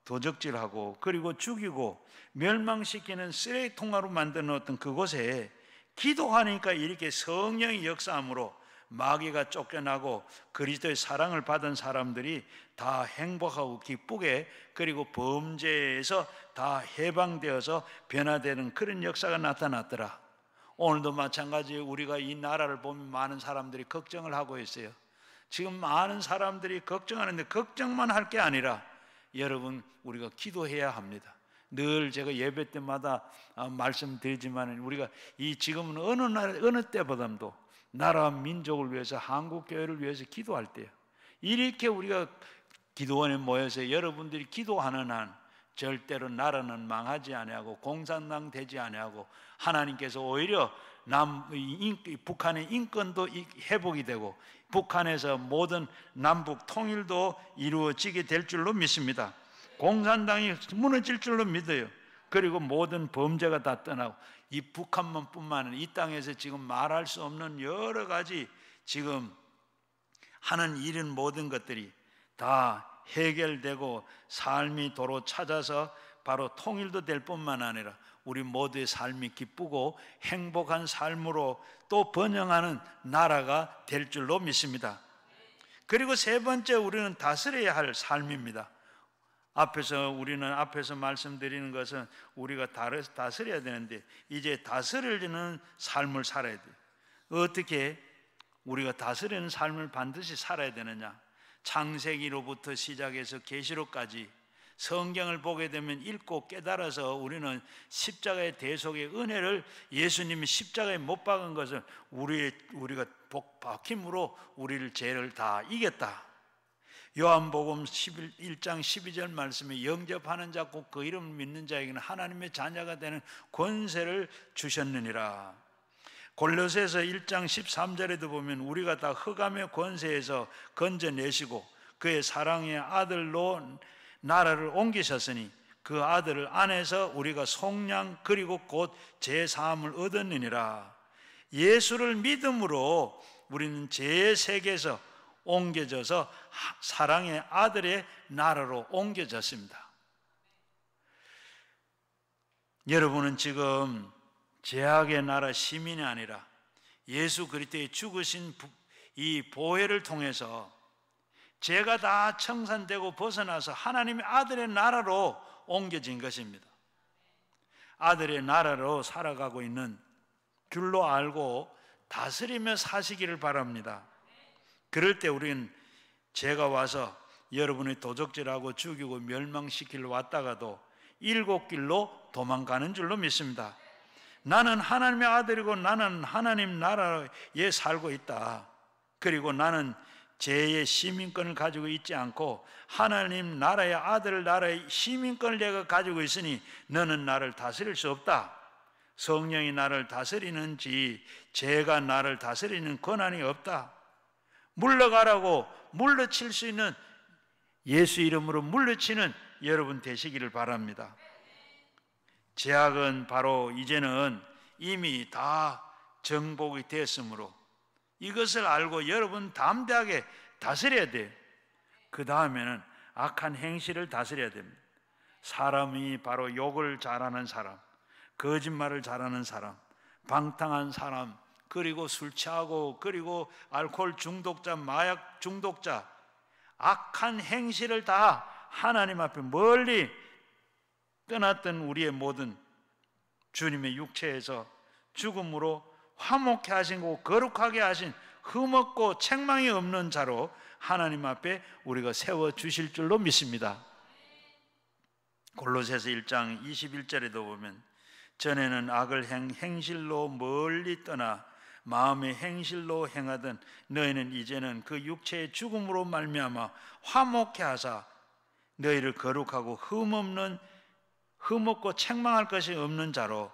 도적질하고 그리고 죽이고 멸망시키는 쓰레기통으로 만들어 놓았던 그곳에 기도하니까 이렇게 성령의 역사함으로 마귀가 쫓겨나고 그리스도의 사랑을 받은 사람들이 다 행복하고 기쁘게 그리고 범죄에서 다 해방되어서 변화되는 그런 역사가 나타났더라. 오늘도 마찬가지 우리가 이 나라를 보면 많은 사람들이 걱정을 하고 있어요. 지금 많은 사람들이 걱정하는데 걱정만 할 게 아니라 여러분 우리가 기도해야 합니다. 늘 제가 예배 때마다 말씀드리지만 우리가 지금은 어느 때보다도 나라와 민족을 위해서 한국 교회를 위해서 기도할 때요. 이렇게 우리가 기도원에 모여서 여러분들이 기도하는 한 절대로 나라는 망하지 아니하고 공산당 되지 아니하고 하나님께서 오히려 북한의 인권도 회복이 되고 북한에서 모든 남북 통일도 이루어지게 될 줄로 믿습니다. 공산당이 무너질 줄로 믿어요. 그리고 모든 범죄가 다 떠나고 이 북한뿐만 아니라 이 땅에서 지금 말할 수 없는 여러 가지 지금 하는 일은 모든 것들이 다 해결되고 삶이 도로 찾아서 바로 통일도 될 뿐만 아니라 우리 모두의 삶이 기쁘고 행복한 삶으로 또 번영하는 나라가 될 줄로 믿습니다. 그리고 세 번째, 우리는 다스려야 할 삶입니다. 우리는 앞에서 말씀드리는 것은 우리가 다스려야 되는데 이제 다스리는 삶을 살아야 돼요. 어떻게 우리가 다스리는 삶을 반드시 살아야 되느냐? 창세기로부터 시작해서 계시록까지 성경을 보게 되면 읽고 깨달아서 우리는 십자가의 대속의 은혜를, 예수님이 십자가에 못 박은 것을 우리가 박힘으로 우리를 죄를 다 이겼다. 요한복음 1장 12절 말씀에 영접하는 자 곧 그 이름을 믿는 자에게는 하나님의 자녀가 되는 권세를 주셨느니라. 골로새서 1장 13절에도 보면 우리가 다 흑암의 권세에서 건져내시고 그의 사랑의 아들로 나라를 옮기셨으니 그 아들을 안에서 우리가 속량 그리고 곧 죄사함을 얻었느니라. 예수를 믿음으로 우리는 죄의 세계에서 옮겨져서 사랑의 아들의 나라로 옮겨졌습니다. 여러분은 지금 죄악의 나라 시민이 아니라 예수 그리스도의 죽으신 이 보혈을 통해서 죄가 다 청산되고 벗어나서 하나님의 아들의 나라로 옮겨진 것입니다. 아들의 나라로 살아가고 있는 줄로 알고 다스리며 사시기를 바랍니다. 그럴 때 우리는 죄가 와서 여러분의 도적질하고 죽이고 멸망시키려 왔다가도 7길로 도망가는 줄로 믿습니다. 나는 하나님의 아들이고 나는 하나님 나라에 살고 있다. 그리고 나는 죄의 시민권을 가지고 있지 않고 하나님 나라의 아들 나라의 시민권을 내가 가지고 있으니 너는 나를 다스릴 수 없다. 성령이 나를 다스리는지 죄가 나를 다스리는 권한이 없다. 물러가라고 물러칠 수 있는, 예수 이름으로 물러치는 여러분 되시기를 바랍니다. 죄악은 바로 이제는 이미 다 정복이 되었으므로 이것을 알고 여러분 담대하게 다스려야 돼요. 그 다음에는 악한 행실을 다스려야 됩니다. 사람이 바로 욕을 잘하는 사람, 거짓말을 잘하는 사람, 방탕한 사람, 그리고 술 취하고 그리고 알코올 중독자, 마약 중독자, 악한 행실을 다 하나님 앞에 멀리 떠났던 우리의 모든 주님의 육체에서 죽음으로 화목케 하시고 거룩하게 하신 흠없고 책망이 없는 자로 하나님 앞에 우리가 세워주실 줄로 믿습니다. 골로새서 1장 21절에도 보면 전에는 악을 행실로 멀리 떠나 마음의 행실로 행하던 너희는 이제는 그 육체의 죽음으로 말미암아 화목케 하사 너희를 거룩하고 흠없고 책망할 것이 없는 자로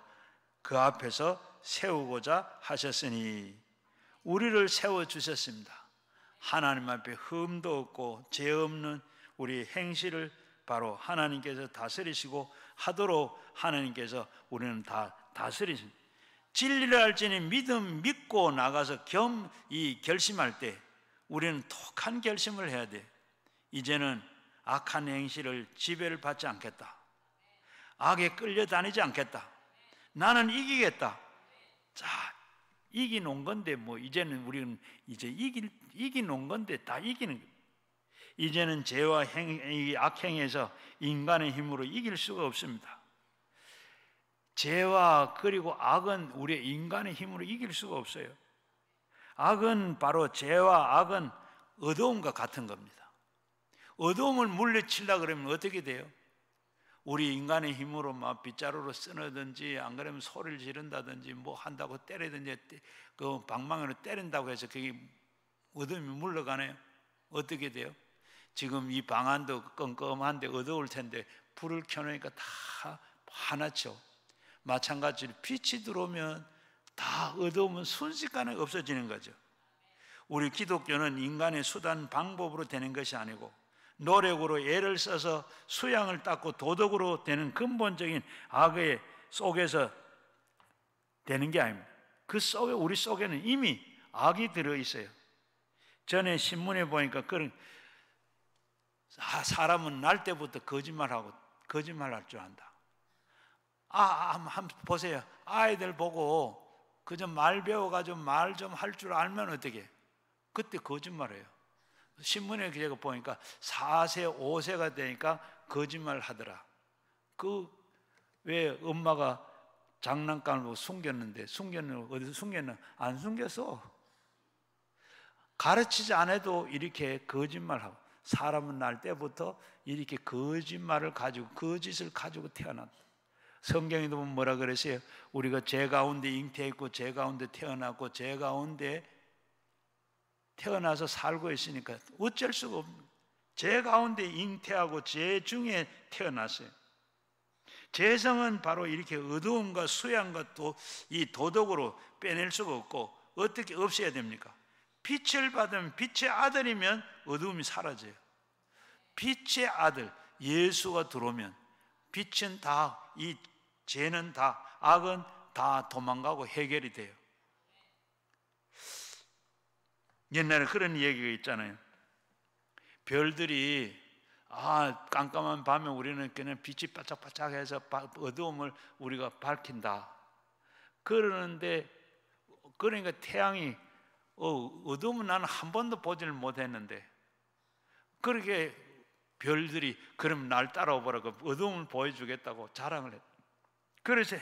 그 앞에서 세우고자 하셨으니, 우리를 세워주셨습니다. 하나님 앞에 흠도 없고 죄 없는 우리의 행실을 바로 하나님께서 다스리시고 하도록 하나님께서 우리는 다 다스리십니다. 진리를 알지니 믿고 나가서 결심할 때 우리는 독한 결심을 해야 돼. 이제는 악한 행실을 지배를 받지 않겠다. 악에 끌려다니지 않겠다. 나는 이기겠다. 자, 이기놓은 건데 이제는 우리는 이제 이기놓은 건데 다 이기는 거예요. 이제는 죄와 악행에서 인간의 힘으로 이길 수가 없습니다. 죄와 그리고 악은 우리의 인간의 힘으로 이길 수가 없어요. 악은 바로 죄와 악은 어두움과 같은 겁니다. 어두움을 물리치려고 그러면 어떻게 돼요? 우리 인간의 힘으로 막 빗자루로 쓰는든지 안 그러면 소리를 지른다든지 한다고 때리든지 그 방망이로 때린다고 해서 그게 어둠이 물러가네요. 어떻게 돼요? 지금 이 방안도 껌껌한데 어두울 텐데 불을 켜놓으니까 다 하얗죠. 마찬가지로 빛이 들어오면 다 어두우면 순식간에 없어지는 거죠. 우리 기독교는 인간의 수단 방법으로 되는 것이 아니고 노력으로 애를 써서 수양을 닦고 도덕으로 되는 근본적인 악의 속에서 되는 게 아닙니다. 그 속에, 우리 속에는 이미 악이 들어있어요. 전에 신문에 보니까 그런 사람은 날 때부터 거짓말하고 거짓말할 줄 안다. 한번 보세요. 아이들 보고 그저 말 배워가지고 말 좀 할 줄 알면 어떻게? 그때 거짓말해요. 신문에 제가 보니까 4세, 5세가 되니까 거짓말 하더라. 왜 엄마가 장난감을 숨겼는데, 어디서 숨겼나? 안 숨겼어. 가르치지 않아도 이렇게 거짓말하고, 사람은 날 때부터 이렇게 거짓말을 가지고, 거짓을 가지고 태어났다. 성경에도 보면 뭐라 그랬어요? 우리가 죄 가운데 잉태했고, 죄 가운데 태어났고, 죄 가운데 태어나서 살고 있으니까 어쩔 수가 없는, 죄 가운데 잉태하고 죄 중에 태어났어요. 죄성은 바로 이렇게 어두움과 수양과 또 이 도덕으로 빼낼 수가 없고, 어떻게 없애야 됩니까? 빛을 받으면, 빛의 아들이면 어두움이 사라져요. 빛의 아들 예수가 들어오면 빛은 다, 이 죄는 다, 악은 다 도망가고 해결이 돼요. 옛날에 그런 얘기가 있잖아요. 별들이 깜깜한 밤에 우리는 그냥 빛이 반짝반짝해서 어두움을 우리가 밝힌다 그러는데, 그러니까 태양이 어두움은 나는 한 번도 보지를 못했는데, 그렇게 별들이 그럼 날 따라오라고 어두움을 보여주겠다고 자랑을 했다. 그래서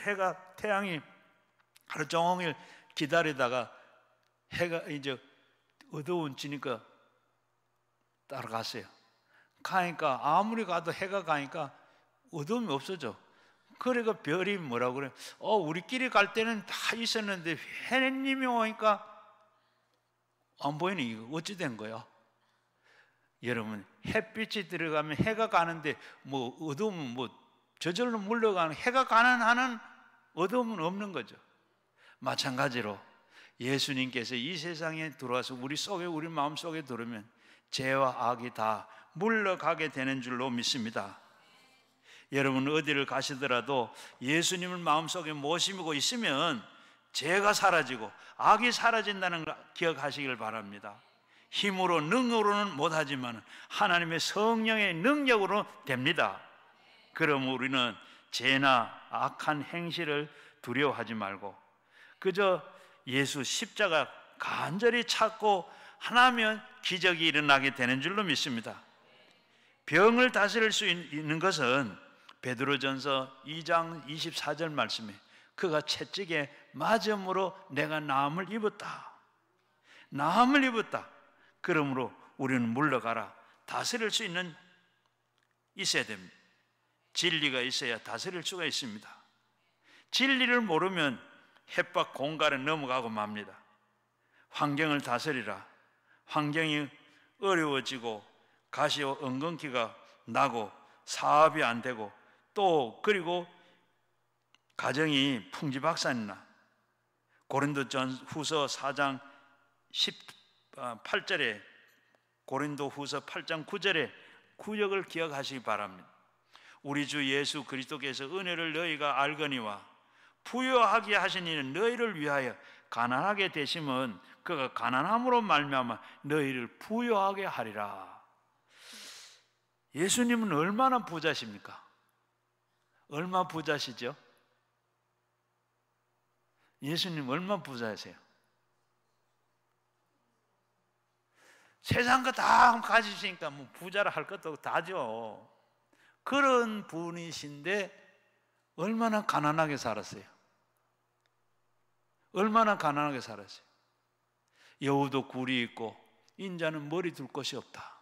태양이 하루 종일 기다리다가 해가 이제 어두워지니까 따라갔어요. 가니까 아무리 가도 해가 가니까 어두움이 없어져. 그러니까 별이 뭐라고 그래? 우리끼리 갈 때는 다 있었는데 해님이 오니까 안 보이네. 이거 어찌 된 거야? 여러분, 햇빛이 들어가면 해가 가는데 어두움은 저절로 물러가는, 해가 가는 한은 어두움은 없는 거죠. 마찬가지로 예수님께서 이 세상에 들어와서 우리 마음 속에 들어오면 죄와 악이 다 물러가게 되는 줄로 믿습니다. 여러분, 어디를 가시더라도 예수님을 마음속에 모시고 있으면 죄가 사라지고 악이 사라진다는 걸 기억하시길 바랍니다. 힘으로 능력으로는 못하지만 하나님의 성령의 능력으로 됩니다. 그럼 우리는 죄나 악한 행실을 두려워하지 말고 그저 예수 십자가 간절히 찾고 하나면 기적이 일어나게 되는 줄로 믿습니다. 병을 다스릴 수 있는 것은 베드로전서 2장 24절 말씀에 그가 채찍에 맞음으로 내가 나음을 입었다. 나음을 입었다. 그러므로 우리는 물러가라. 다스릴 수 있어야 됩니다. 진리가 있어야 다스릴 수가 있습니다. 진리를 모르면 햇밭 공간에 넘어가고 맙니다. 환경을 다스리라. 환경이 어려워지고 가시와 엉겅퀴가 나고 사업이 안 되고 또 그리고 가정이 풍지박산이나 고린도전후서 4장 18절에 고린도후서 8장 9절에 구역을 기억하시기 바랍니다. 우리 주 예수 그리스도께서 은혜를 너희가 알거니와 부유하게 하신 이는 너희를 위하여 가난하게 되심은 그가 가난함으로 말미암아 너희를 부유하게 하리라. 예수님은 얼마나 부자십니까? 얼마 부자시죠? 예수님 얼마 부자세요? 세상 거 다 가지시니까 뭐 부자라 할 것도 없고 다죠. 그런 분이신데 얼마나 가난하게 살았어요? 얼마나 가난하게 살았어요? 여우도 굴이 있고 인자는 머리 둘 곳이 없다.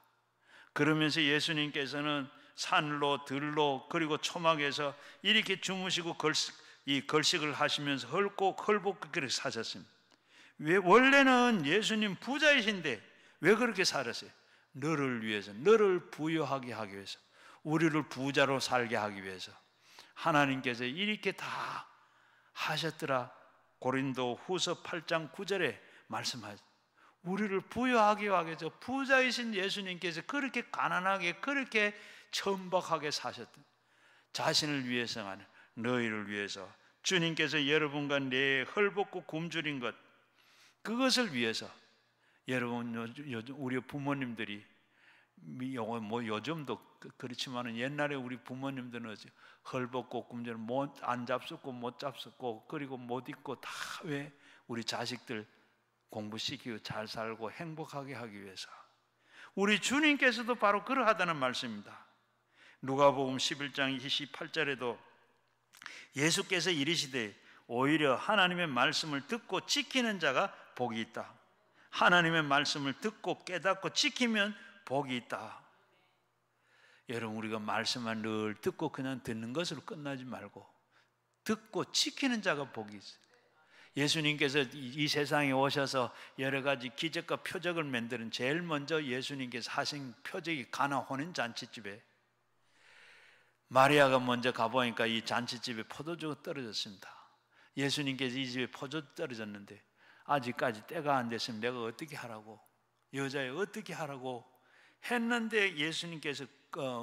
그러면서 예수님께서는 산로 들로 그리고 초막에서 이렇게 주무시고 걸식을 하시면서 헐벗고 그렇게 사셨습니다. 왜 원래는 예수님 부자이신데 왜 그렇게 살았어요? 너를 위해서, 너를 부유하게 하기 위해서, 우리를 부자로 살게 하기 위해서 하나님께서 이렇게 다 하셨더라. 고린도 후서 8장 9절에 말씀하셨습니다. 우리를 부유하게 하기 위해서 부자이신 예수님께서 그렇게 가난하게, 그렇게 천박하게 사셨던, 자신을 위해서 아니라 너희를 위해서, 주님께서 여러분과 내 헐벗고 굶주린 것, 그것을 위해서. 여러분, 우리 부모님들이 뭐 요즘도 그렇지만 옛날에 우리 부모님들은 헐벗고 굶주린, 안 잡숫고 못 잡숫고 그리고 못 입고 다 왜 우리 자식들 공부시키고 잘 살고 행복하게 하기 위해서. 우리 주님께서도 바로 그러하다는 말씀입니다. 누가복음 11장 28절에도 예수께서 이르시되 오히려 하나님의 말씀을 듣고 지키는 자가 복이 있다. 하나님의 말씀을 듣고 깨닫고 지키면 복이 있다. 여러분, 우리가 말씀만 늘 듣고 그냥 듣는 것으로 끝나지 말고 듣고 지키는 자가 복이 있어요. 예수님께서 이 세상에 오셔서 여러 가지 기적과 표적을 만드는 제일 먼저 예수님께서 하신 표적이 가나 혼인 잔치집에 마리아가 먼저 가보니까 이 잔치집에 포도주가 떨어졌습니다. 예수님께서 이 집에 포도주 떨어졌는데 아직까지 때가 안 됐으면 내가 어떻게 하라고, 여자애 어떻게 하라고 했는데 예수님께서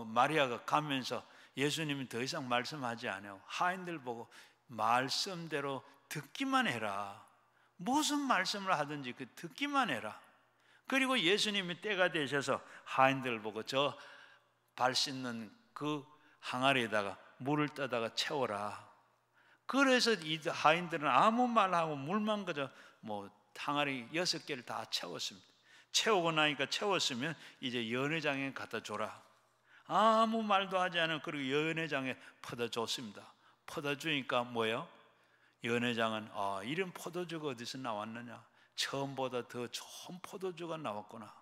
마리아가 가면서 예수님은 더 이상 말씀하지 않아요. 하인들 보고 말씀대로 듣기만 해라. 무슨 말씀을 하든지 그 듣기만 해라. 그리고 예수님이 때가 되셔서 하인들 보고 저 발 씻는 그 항아리에다가 물을 떠다가 채워라. 그래서 이 하인들은 아무 말하고 물만 그저 항아리 6개를 다 채웠습니다. 채우고 나니까 채웠으면 이제 연회장에 갖다 줘라. 아무 말도 하지 않은 그리고 연회장에 퍼다 줬습니다. 퍼다 주니까 뭐예요? 연회장은 이런 포도주가 어디서 나왔느냐? 처음보다 더 좋은 포도주가 나왔구나.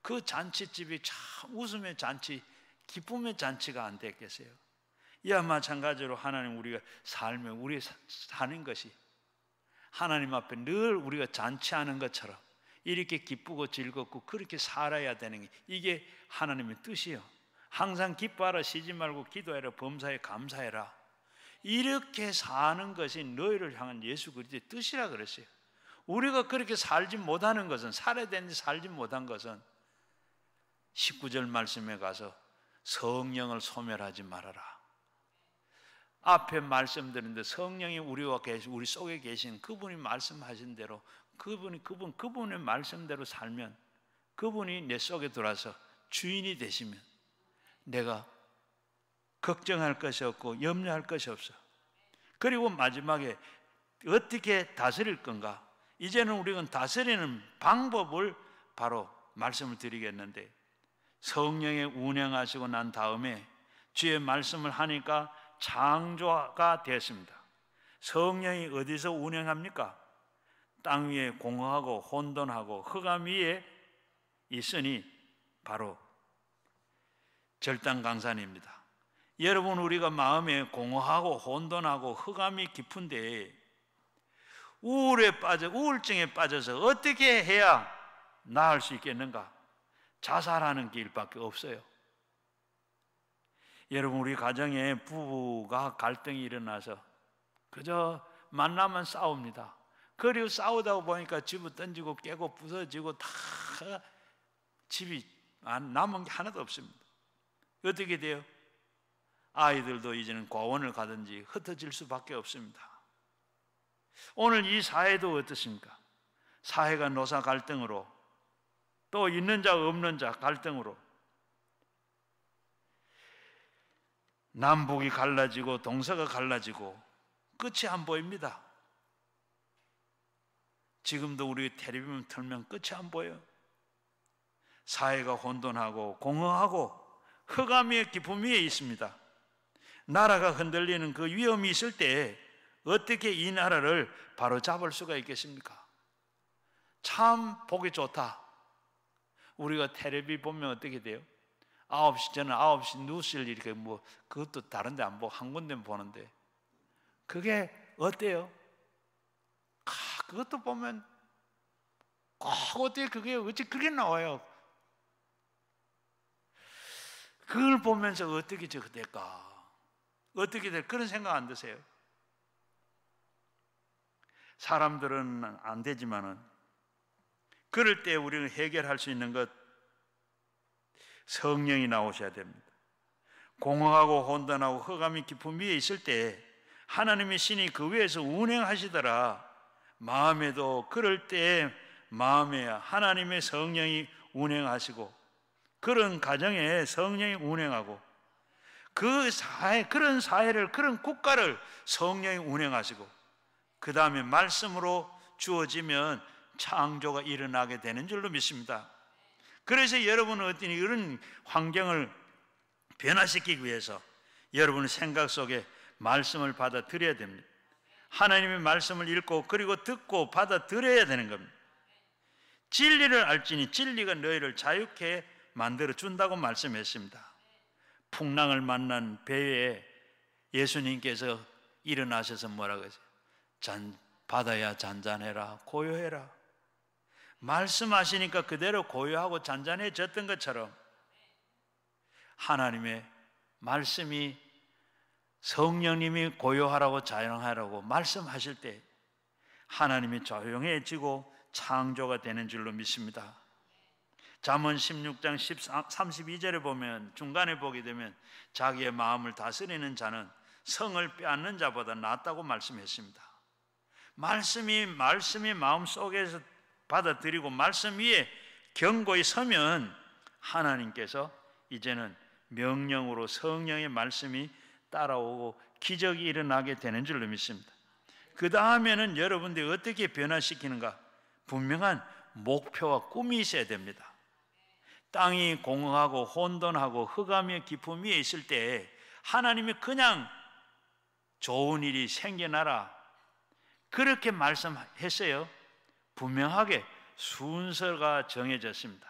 그 잔치집이 참 웃음의 잔치, 기쁨의 잔치가 안 됐겠어요? 이와 마찬가지로 하나님, 우리가 살면 우리 사는 것이 하나님 앞에 늘 우리가 잔치하는 것처럼 이렇게 기쁘고 즐겁고 그렇게 살아야 되는 게 이게 하나님의 뜻이요. 항상 기뻐하라, 쉬지 말고 기도해라, 범사에 감사해라. 이렇게 사는 것이 너희를 향한 예수 그리스도의 뜻이라 그랬어요. 우리가 그렇게 살지 못하는 것은, 살아야 되는데 살지 못한 것은 19절 말씀에 가서 성령을 소멸하지 말아라. 앞에 말씀드렸는데 성령이 우리 속에 계신 그분이 말씀하신 대로 그분의 말씀대로 살면, 그분이 내 속에 들어와서 주인이 되시면 내가 걱정할 것이 없고 염려할 것이 없어. 그리고 마지막에 어떻게 다스릴 건가? 이제는 우리는 다스리는 방법을 바로 말씀을 드리겠는데, 성령에 운행하시고 난 다음에 주의 말씀을 하니까 창조가 되었습니다. 성령이 어디서 운행합니까? 땅 위에 공허하고 혼돈하고 흑암 위에 있으니 바로 절단강산입니다. 여러분, 우리가 마음에 공허하고 혼돈하고 흑암이 깊은데 우울증에 빠져서 어떻게 해야 나을 수 있겠는가? 자살하는 길밖에 없어요. 여러분, 우리 가정에 부부가 갈등이 일어나서 그저 만나면 싸웁니다. 그리고 싸우다 보니까 집을 던지고 깨고 부서지고 다 집이 남은 게 하나도 없습니다. 어떻게 돼요? 아이들도 이제는 고원을 가든지 흩어질 수밖에 없습니다. 오늘 이 사회도 어떻습니까? 사회가 노사 갈등으로, 또 있는 자 없는 자 갈등으로 남북이 갈라지고 동서가 갈라지고 끝이 안 보입니다. 지금도 우리 텔레비전 틀면 끝이 안 보여요. 사회가 혼돈하고 공허하고 흑암의 깊음 위에 있습니다. 나라가 흔들리는 그 위험이 있을 때 어떻게 이 나라를 바로 잡을 수가 있겠습니까? 참 보기 좋다. 우리가 텔레비 보면 어떻게 돼요? 9시, 저는 9시 뉴스를 이렇게 그것도 다른 데 안 보고 한 군데 보는데 그게 어때요? 그것도 보면 어떻게 그게 어찌 그게 나와요? 그걸 보면서 어떻게 저거 될까? 어떻게 될 그런 생각 안 드세요? 사람들은 안 되지만은 그럴 때 우리는 해결할 수 있는 것, 성령이 나오셔야 됩니다. 공허하고 혼돈하고 흑암이 깊은 위에 있을 때 하나님의 신이 그 위에서 운행하시더라. 마음에도 그럴 때 마음에 하나님의 성령이 운행하시고, 그런 가정에 성령이 운행하고, 그 사회, 그런 사회를, 그런 국가를 성령이 운행하시고, 그 다음에 말씀으로 주어지면 창조가 일어나게 되는 줄로 믿습니다. 그래서 여러분은 어떤 이런 환경을 변화시키기 위해서 여러분의 생각 속에 말씀을 받아들여야 됩니다. 하나님의 말씀을 읽고 그리고 듣고 받아들여야 되는 겁니다. 진리를 알지니 진리가 너희를 자유케 만들어 준다고 말씀했습니다. 풍랑을 만난 배에 예수님께서 일어나셔서 뭐라고 했어요? 바다야 잔잔해라, 고요해라. 말씀하시니까 그대로 고요하고 잔잔해졌던 것처럼 하나님의 말씀이, 성령님이 고요하라고 자연하라고 말씀하실 때 하나님이 조용해지고 창조가 되는 줄로 믿습니다. 잠언 16장 32절에 보면, 중간에 보게 되면 자기의 마음을 다스리는 자는 성을 빼앗는 자보다 낫다고 말씀했습니다. 말씀이 마음속에서 받아들이고 말씀 위에 견고히 서면 하나님께서 이제는 명령으로 성령의 말씀이 따라오고 기적이 일어나게 되는 줄로 믿습니다. 그 다음에는 여러분들이 어떻게 변화시키는가? 분명한 목표와 꿈이 있어야 됩니다. 땅이 공허하고 혼돈하고 흑암의 깊음 위에 있을 때 하나님이 그냥 좋은 일이 생겨나라 그렇게 말씀했어요. 분명하게 순서가 정해졌습니다.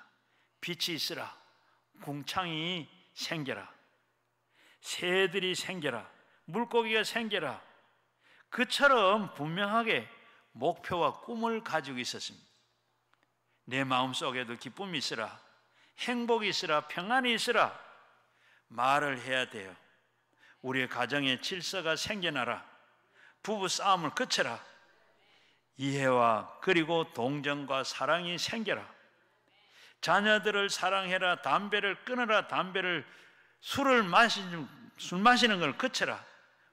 빛이 있으라, 궁창이 생겨라, 새들이 생겨라, 물고기가 생겨라. 그처럼 분명하게 목표와 꿈을 가지고 있었습니다. 내 마음속에도 기쁨이 있으라, 행복이 있으라, 평안이 있으라 말을 해야 돼요. 우리의 가정에 질서가 생겨나라, 부부 싸움을 그쳐라, 이해와 그리고 동정과 사랑이 생겨라, 자녀들을 사랑해라, 담배를 끊어라, 술 마시는 걸 그쳐라,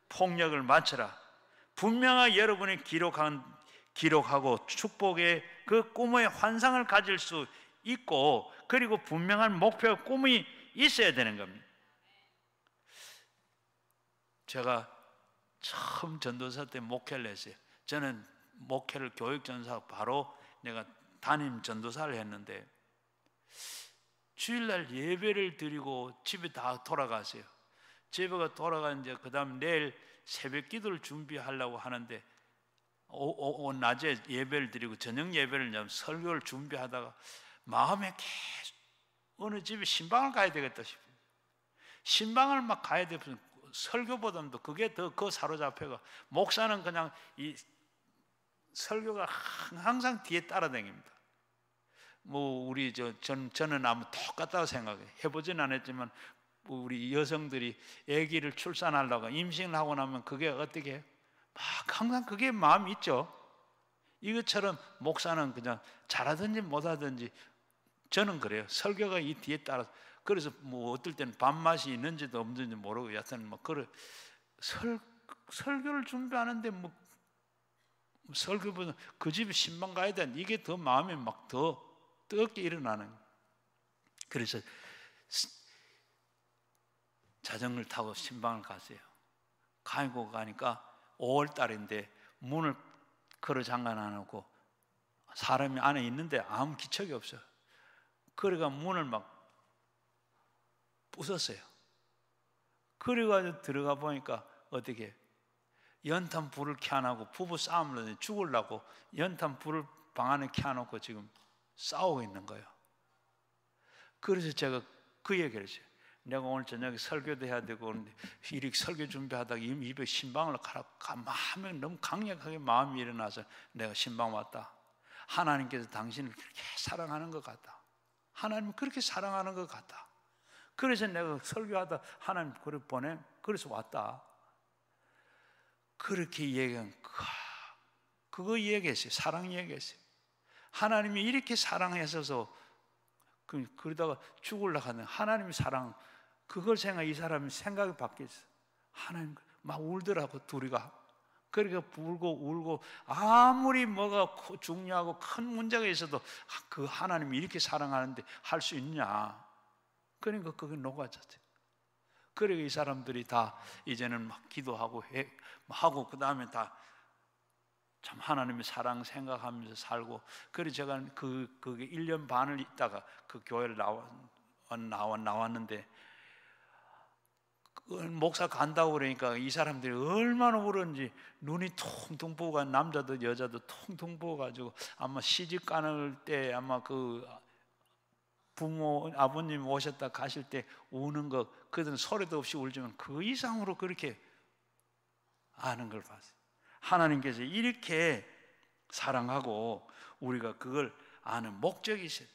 폭력을 맞춰라. 분명하게 여러분이 기록하고 축복의 그 꿈의 환상을 가질 수 있고, 그리고 분명한 목표와 꿈이 있어야 되는 겁니다. 제가 처음 전도사 때 목회를 했어요. 저는 목회를 교육전사 바로 내가 담임 전도사를 했는데 주일날 예배를 드리고 집에 다 돌아갔어요. 집에가 돌아간 이제 그 다음 내일 새벽 기도를 준비하려고 하는데 낮에 예배를 드리고 저녁 예배를 설교를 준비하다가 마음에 계속 어느 집에 신방을 가야 되겠다 싶어요. 신방을 막 가야 되면 설교보다도 그게 더 사로잡혀가, 목사는 그냥 이 설교가 항상 뒤에 따라다닙니다. 우리 저는 아무 똑같다고 생각해. 해보진 않았지만 우리 여성들이 아기를 출산하려고 임신을 하고 나면 그게 어떻게 해요? 막 항상 그게 마음이 있죠. 이것처럼 목사는 그냥 잘하든지 못하든지 저는 그래요. 설교가 이 뒤에 따라서. 그래서 어떨 때는 밥맛이 있는지도 없는지 모르고 여하튼 설교를 준비하는데 설교보다 그 집에 신방 가야 되는데 이게 더 마음이 막 더 뜨겁게 일어나는 거예요. 그래서 자전거를 타고 신방을 갔어요. 가고 가니까 5월 달인데 문을 걸어 잠가 놔놓고 사람이 안에 있는데 아무 기척이 없어요. 그래가 문을 막 부쉈어요. 그래가지고 들어가 보니까 어떻게 연탄 불을 켜놓고 부부 싸움을 죽으려고 연탄 불을 방 안에 켜놓고 지금 싸우고 있는 거예요. 그래서 제가 그 얘기를 했어요. 내가 오늘 저녁에 설교도 해야 되고 이렇게 설교 준비하다가 이미 입에 신방을 마음에 너무 강력하게 마음이 일어나서 내가 신방 왔다. 하나님께서 당신을 그렇게 사랑하는 것 같다. 하나님은 그렇게 사랑하는 것 같다. 그래서 내가 설교하다 하나님 그래 보내, 그래서 왔다. 그렇게 얘기한 그거 얘기했어요. 사랑 얘기했어요. 하나님이 이렇게 사랑하셔서 그러다가 죽으려고 하는 하나님의 사랑, 그걸 이 사람이 생각이 바뀌었어. 하나님 막 울더라고 둘이가. 그러니까 울고 아무리 뭐가 중요하고 큰 문제가 있어도 그 하나님이 이렇게 사랑하는데 할 수 있냐. 그러니까 그게 녹아졌어요. 그러니까 이 사람들이 다 이제는 막 기도하고 하고 그 다음에 다 참 하나님의 사랑 생각하면서 살고. 그래서 제가 그게 1년 반을 있다가 그 교회를 나왔는데 목사 간다고 그러니까 이 사람들이 얼마나 울었는지 눈이 퉁퉁 부어가, 남자도 여자도 퉁퉁 부어가지고 아마 시집 가는 때 아마 그 부모 아버님 오셨다 가실 때 우는 거, 그들은 소리도 없이 울지만 그 이상으로 그렇게 아는 걸 봤어요. 하나님께서 이렇게 사랑하고 우리가 그걸 아는 목적이 있어요.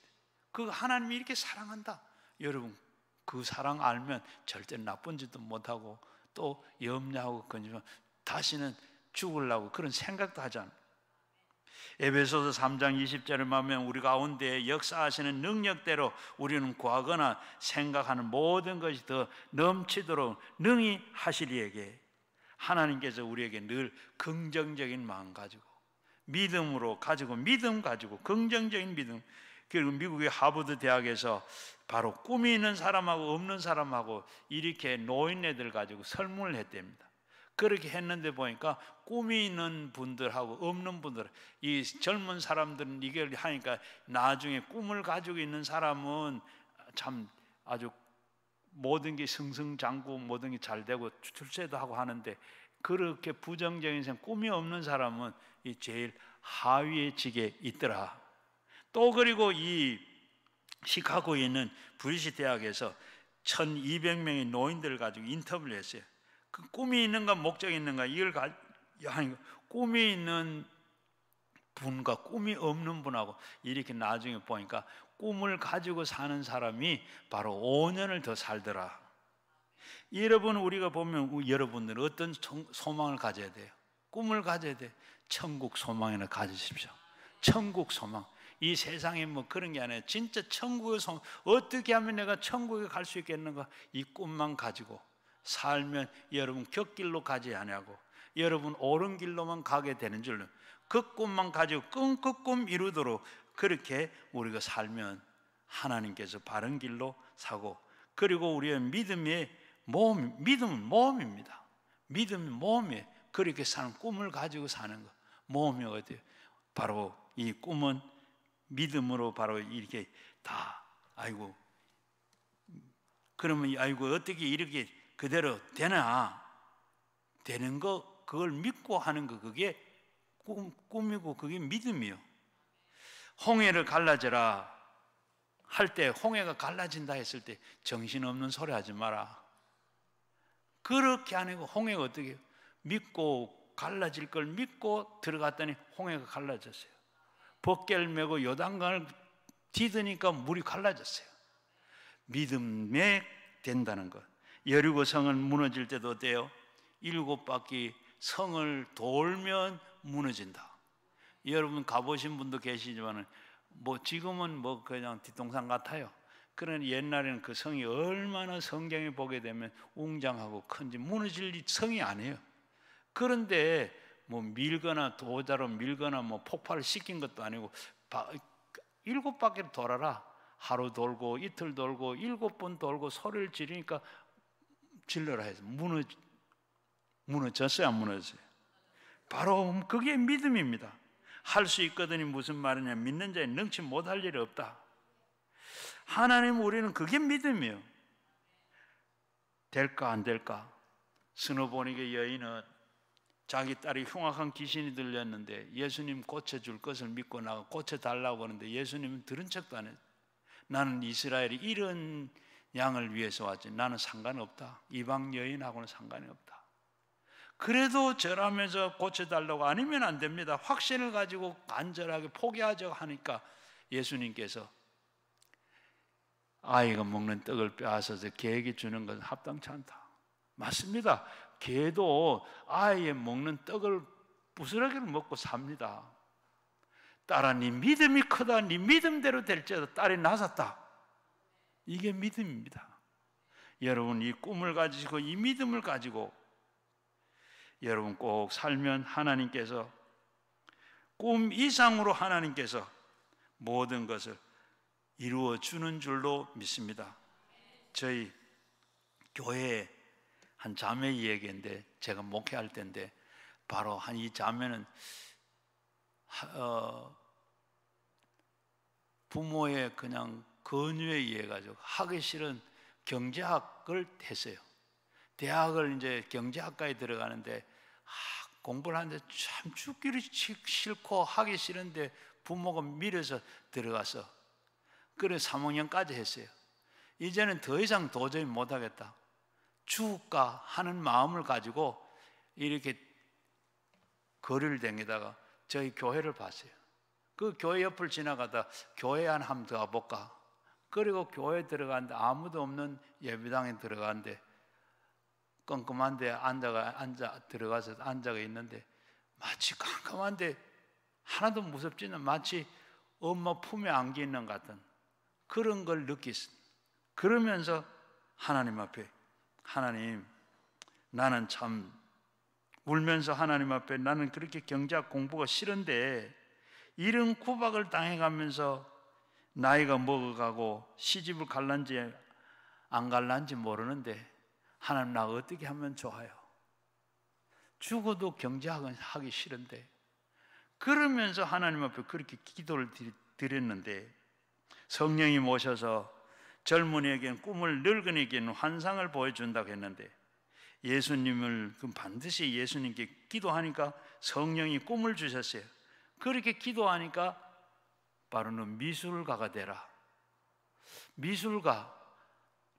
그 하나님이 이렇게 사랑한다. 여러분 그 사랑 알면 절대 나쁜 짓도 못하고 또 염려하고 그러지만 다시는 죽으려고 그런 생각도 하지 않아요. 에베소서 3장 20절을 보면 우리 가운데 역사하시는 능력대로 우리는 구하거나 생각하는 모든 것이 더 넘치도록 능히 하시리에게, 하나님께서 우리에게 늘 긍정적인 마음 가지고 믿음으로 가지고 믿음 가지고 긍정적인 믿음. 그리고 미국의 하버드 대학에서 바로 꿈이 있는 사람하고 없는 사람하고 이렇게 노인네들 가지고 설문을 했답니다. 그렇게 했는데 보니까 꿈이 있는 분들하고 없는 분들, 이 젊은 사람들은 이걸 하니까 나중에 꿈을 가지고 있는 사람은 참 아주 모든 게 승승장구, 모든 게 잘 되고 출세도 하고 하는데, 그렇게 부정적인 생각, 꿈이 없는 사람은 이 제일 하위에 지게 있더라. 또 그리고 이 시카고에 있는 브리시 대학에서 1200명의 노인들을 가지고 인터뷰를 했어요. 그 꿈이 있는가 목적이 있는가 이걸 꿈이 있는 분과 꿈이 없는 분하고 이렇게 나중에 보니까 꿈을 가지고 사는 사람이 바로 5년을 더 살더라. 여러분 우리가 보면 여러분들은 어떤 소망을 가져야 돼요? 꿈을 가져야 돼. 천국 소망이나 가지십시오. 천국 소망. 이 세상에 뭐 그런 게 아니에요. 진짜 천국의 소망. 어떻게 하면 내가 천국에 갈 수 있겠는가? 이 꿈만 가지고 살면 여러분 곁길로 가지 아니하고 여러분 옳은 길로만 가게 되는 줄로, 그 꿈만 가지고 그 꿈 이루도록 그렇게 우리가 살면 하나님께서 바른 길로 사고, 그리고 우리의 믿음은 모험입니다. 믿음은 모험이에요. 그렇게 사는 꿈을 가지고 사는 거 모험이 어디예요? 바로 이 꿈은 믿음으로 바로 이렇게 다 아이고 그러면 아이고 어떻게 이렇게 그대로 되나, 되는 거 그걸 믿고 하는 거, 그게 꿈이고 그게 믿음이요. 홍해를 갈라져라 할 때, 홍해가 갈라진다 했을 때 정신없는 소리 하지 마라. 그렇게 안 하고 홍해가 어떻게 해요? 믿고 갈라질 걸 믿고 들어갔더니 홍해가 갈라졌어요. 벗개를 메고 요단강을 디드니까 물이 갈라졌어요. 믿음에 된다는 것. 여리고 성은 무너질 때도 어때요? 7바퀴 성을 돌면 무너진다. 여러분 가보신 분도 계시지만 뭐 지금은 뭐 그냥 뒷동산 같아요. 그러나 옛날에는 그 성이 얼마나 성경에 보게 되면 웅장하고 큰지 무너질 성이 아니에요. 그런데 뭐 밀거나 도자로 밀거나 뭐 폭발을 시킨 것도 아니고 7바퀴를 돌아라. 하루 돌고 이틀 돌고 7번 돌고 소리를 지르니까 질러라 해서 무너졌어요, 안 무너졌어요? 바로 그게 믿음입니다. 할 수 있거든이 무슨 말이냐, 믿는 자에 능치 못할 일이 없다. 하나님 우리는 그게 믿음이에요. 될까 안 될까? 스노보닉의 여인은 자기 딸이 흉악한 귀신이 들렸는데 예수님 고쳐줄 것을 믿고 나가 고쳐달라고 하는데 예수님은 들은 척도 안 했어요. 나는 이스라엘이 이런 양을 위해서 왔지, 나는 상관없다. 이방 여인하고는 상관이 없다. 그래도 절하면서 고쳐달라고, 아니면 안 됩니다. 확신을 가지고 간절하게 포기하자고 하니까 예수님께서 아이가 먹는 떡을 빼앗아서 개에게 주는 것은 합당치 않다. 맞습니다. 개도 아이의 먹는 떡을 부스러기를 먹고 삽니다. 딸아, 네 믿음이 크다. 네 믿음대로 될지어다. 딸이 낳았다. 이게 믿음입니다. 여러분, 이 꿈을 가지고 이 믿음을 가지고 여러분 꼭 살면 하나님께서 꿈 이상으로 하나님께서 모든 것을 이루어 주는 줄로 믿습니다. 저희 교회에 한 자매 이야기인데, 제가 목회할 때인데 바로 한 이 자매는 부모의 그냥 권유에 의해 가지고 하기 싫은 경제학을 했어요. 대학을 이제 경제학과에 들어가는데 공부를 하는데 참 죽기를 싫고 하기 싫은데 부모가 밀어서 들어가서 그래 3학년까지 했어요. 이제는 더 이상 도저히 못하겠다. 죽을까 하는 마음을 가지고 이렇게 거리를 다니다가 저희 교회를 봤어요. 그 교회 옆을 지나가다 교회 안 한번 더 가볼까. 그리고 교회에 들어갔는데 아무도 없는 예배당에 들어갔는데 껌껌한데 들어가서 앉아 있는데 마치 깜깜한데 하나도 무섭지는 마치 엄마 품에 안겨 있는 것 같은 그런 걸 느꼈습니다. 그러면서 하나님 앞에, 하나님, 나는 참 울면서 하나님 앞에, 나는 그렇게 경제학 공부가 싫은데 이런 구박을 당해가면서 나이가 먹어가고 시집을 갈란지 안 갈란지 모르는데 하나님, 나 어떻게 하면 좋아요? 죽어도 경제학은 하기 싫은데. 그러면서 하나님 앞에 그렇게 기도를 드렸는데 성령이 모셔서 젊은이에게는 꿈을, 늙은이에게는 환상을 보여준다고 했는데 예수님을 반드시 예수님께 기도하니까 성령이 꿈을 주셨어요. 그렇게 기도하니까 바로 너 미술가가 되라. 미술가,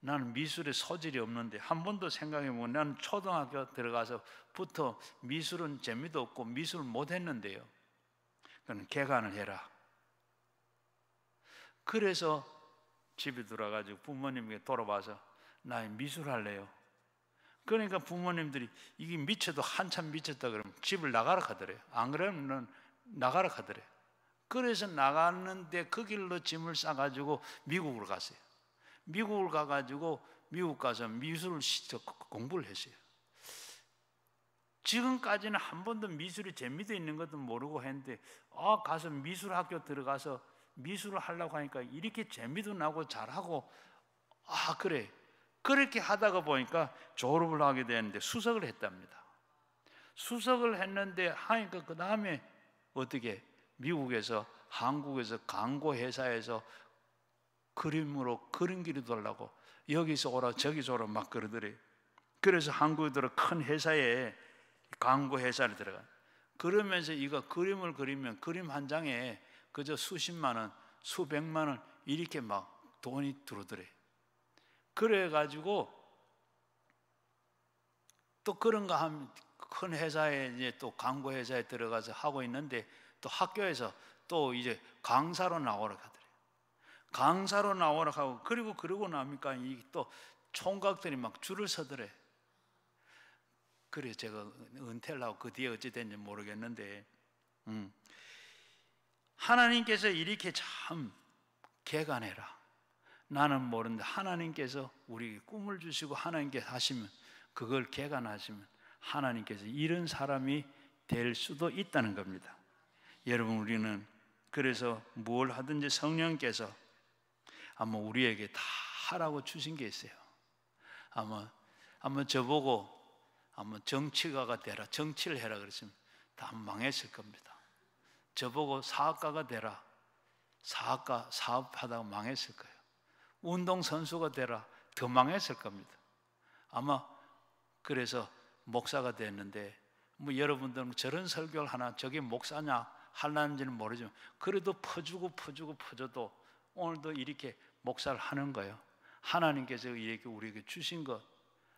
나는 미술에 소질이 없는데 한 번도 생각해보면 나는 초등학교 들어가서부터 미술은 재미도 없고 미술 못했는데요. 그는 개간을 해라. 그래서 집에 들어가지고 부모님에게 돌아와서 나 미술할래요. 그러니까 부모님들이 이게 미쳐도 한참 미쳤다 그러면 집을 나가라 하더래요. 안 그러면 나가라 하더래요. 그래서 나갔는데 그 길로 짐을 싸가지고 미국으로 갔어요. 미국을 가가지고 미국 가서 미술 공부를 했어요. 지금까지는 한 번도 미술이 재미도 있는 것도 모르고 했는데 가서 미술학교 들어가서 미술을 하려고 하니까 이렇게 재미도 나고 잘하고 그래. 그렇게 하다가 보니까 졸업을 하게 되는데 수석을 했답니다. 수석을 했는데 하니까 그 다음에 어떻게 미국에서 한국에서 광고 회사에서 그림으로 그림기를 돌라고 여기서 오라 저기서 오라 막 그러더래요. 그래서 한국에 들어 큰 회사에 광고 회사를 들어가. 그러면서 이거 그림을 그리면 그림 한 장에 그저 수십만 원, 수백만 원 이렇게 막 돈이 들어오더래요. 그래가지고 또 그런가 하면 큰 회사에 이제 또 광고 회사에 들어가서 하고 있는데 또 학교에서 또 이제 강사로 나오라 하더래요. 강사로 나오라 하고 그러고 나니까 이 또 총각들이 막 줄을 서더래. 그래 제가 은퇴를 하고 그 뒤에 어찌 됐는지 모르겠는데 하나님께서 이렇게 참 개간해라. 나는 모르는데 하나님께서 우리에게 꿈을 주시고 하나님께서 하시면 그걸 개간하시면 하나님께서 이런 사람이 될 수도 있다는 겁니다. 여러분, 우리는 그래서 뭘 하든지 성령께서 아마 우리에게 다 하라고 주신 게 있어요. 아마 저보고 아마 정치가가 되라, 정치를 해라 그랬으면 다 망했을 겁니다. 저보고 사업가가 되라, 사업가 사업하다가 망했을 거예요. 운동선수가 되라, 더 망했을 겁니다. 아마 그래서 목사가 됐는데 뭐 여러분들은 저런 설교를 하나 저게 목사냐 하려는지는 모르지만 그래도 퍼주고 오늘도 이렇게 목사를 하는 거예요. 하나님께서 이렇게 우리에게 주신 것,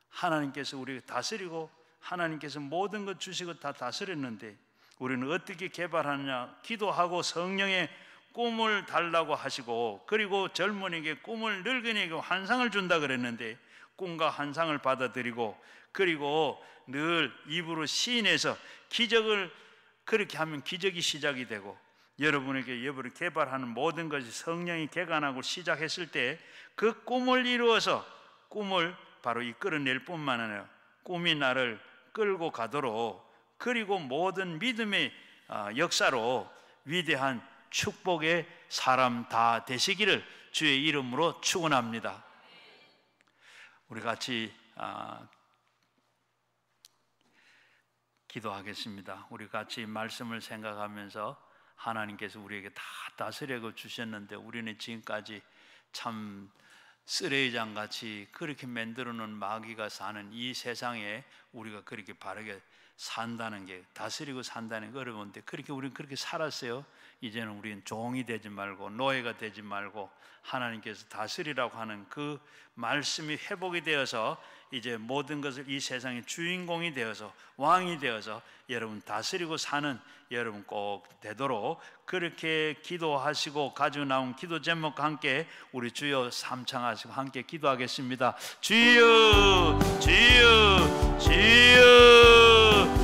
하나님께서 우리에게 다스리고 하나님께서 모든 것 주시고 다 다스렸는데 우리는 어떻게 개발하느냐? 기도하고 성령의 꿈을 달라고 하시고, 그리고 젊은이에게 꿈을, 늙은이에게 환상을 준다 그랬는데 꿈과 환상을 받아들이고, 그리고 늘 입으로 시인해서 기적을, 그렇게 하면 기적이 시작이 되고, 여러분에게 여러분을 개발하는 모든 것이 성령이 개관하고 시작했을 때 그 꿈을 이루어서 꿈을 바로 이끌어낼 뿐만 아니라 꿈이 나를 끌고 가도록, 그리고 모든 믿음의 역사로 위대한 축복의 사람 다 되시기를 주의 이름으로 축원합니다. 우리 같이 기도하겠습니다. 우리 같이 말씀을 생각하면서 하나님께서 우리에게 다 다스리고 주셨는데 우리는 지금까지 참 쓰레기장 같이 그렇게 만들어 놓은 마귀가 사는 이 세상에 우리가 그렇게 바르게 산다는 게, 다스리고 산다는 게 어려운데 그렇게 우리는 그렇게 살았어요. 이제는 우리는 종이 되지 말고 노예가 되지 말고 하나님께서 다스리라고 하는 그 말씀이 회복이 되어서 이제 모든 것을 이 세상의 주인공이 되어서 왕이 되어서 여러분 다스리고 사는 여러분 꼭 되도록 그렇게 기도하시고 가지고 나온 기도 제목과 함께 우리 주여 삼창하시고 함께 기도하겠습니다. 주여 주여 주여.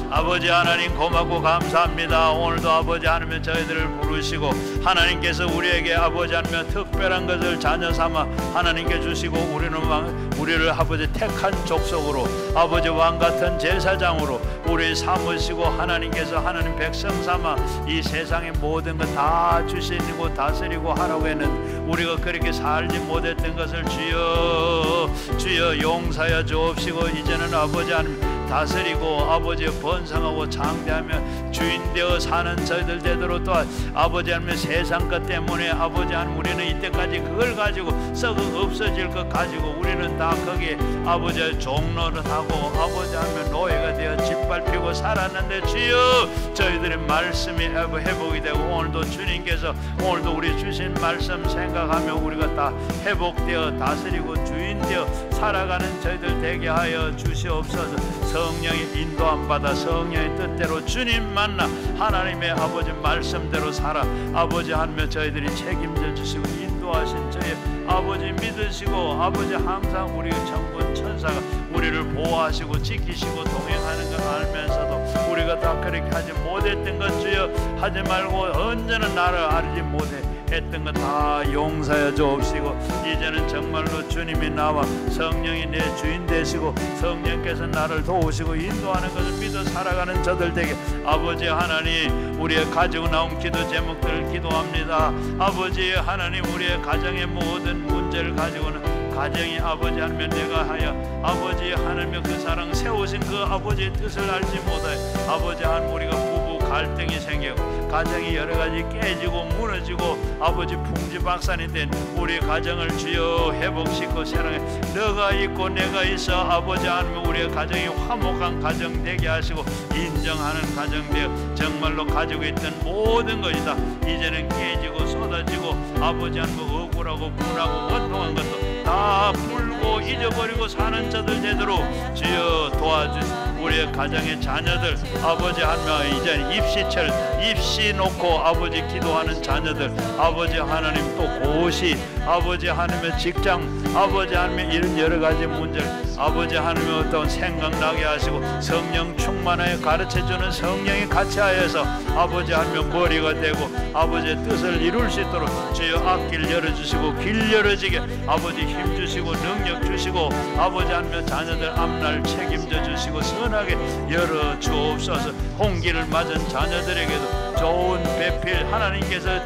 아버지 하나님 고맙고 감사합니다. 오늘도 아버지 하나님 저희들을 부르시고 하나님께서 우리에게 아버지 하나님 특별한 것을 자녀 삼아 하나님께 주시고 우리를 아버지 택한 족속으로 아버지 왕같은 제사장으로 우리 삼으시고 하나님께서 하나님 백성 삼아 이 세상의 모든 것 다 주시고 다스리고 하라고 했는데 우리가 그렇게 살지 못했던 것을 주여 용서하여 주옵시고 이제는 아버지 하나님 다스리고 아버지의 번성하고 장대하며 주인 되어 사는 저희들 되도록 또 아버지 하나님 세상 것 때문에 아버지 하나님 우리는 이때까지 그걸 가지고 썩어 없어질 것 가지고 우리는 다 거기에 아버지의 종로를 하고 아버지 하나님 노예가 되어 짓밟히고 살았는데 주여 저희들의 말씀이 회복이 되고 오늘도 주님께서 오늘도 우리 주신 말씀 생각하며 우리가 다 회복되어 다스리고 주인 되어 살아가는 저희들 되게 하여 주시옵소서. 성령의 인도함 받아 성령의 뜻대로 주님 만나 하나님의 아버지 말씀대로 살아 아버지 하나님 저희들이 책임져 주시고 인도하신 저희 아버지 믿으시고 아버지 항상 우리 정군 천사가 우리를 보호하시고 지키시고 동행하는 걸 알면서도 우리가 다 그렇게 하지 못했던 것 주여 하지 말고 언제나 나를 알지 못해 했던 것 다 용서해 주옵시고 이제는 정말로 주님이 나와 성령이 내 주인 되시고 성령께서 나를 도우시고 인도하는 것을 믿어 살아가는 저들 되게 아버지 하나님 우리의 가지고 나온 기도 제목들을 기도합니다. 아버지 하나님 우리의 가정의 모든 문제를 가지고는 가정이 아버지 하나님 내가 하여 아버지 하나님의 그 사랑 세우신 그 아버지의 뜻을 알지 못하여 아버지 하나님 우리가 부부 갈등이 생기고 가정이 여러 가지 깨지고 무너지고 아버지 풍지박산이 된 우리 가정을 주여 회복시키고 사랑해 너가 있고 내가 있어 아버지 하나님 우리의 가정이 화목한 가정 되게 하시고 인정하는 가정 되어 정말로 가지고 있던 모든 것이 다 이제는 깨지고 쏟아지고 아버지 하나님 억울하고 분하고 원통한 것도 다 풀고 잊어버리고 사는 자들 되도록 주여 도와주시고 우리의 가정의 자녀들 아버지 하나님 이제 입시철 입시 놓고 아버지 기도하는 자녀들 아버지 하나님 또 고시 아버지 하나님의 직장 아버지 하나님의 이런 여러 가지 문제를 아버지 하나님의 어떤 생각나게 하시고 성령 충만하여 가르쳐주는 성령이 같이 하여서 아버지 하나님의 머리가 되고 아버지의 뜻을 이룰 수 있도록 주여 앞길 열어주시고 길 열어지게 아버지 힘주시고 능력 주시고 아버지 하나님의 자녀들 앞날 책임져 주시고 선하게 열어주옵소서. 홍기를 맞은 자녀들에게도 좋은 배필 하나님께서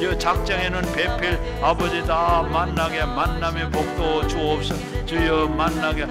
요 작정에는 배필 아버지 다 만나게 만남의 복도 주옵소서. 주여 만나게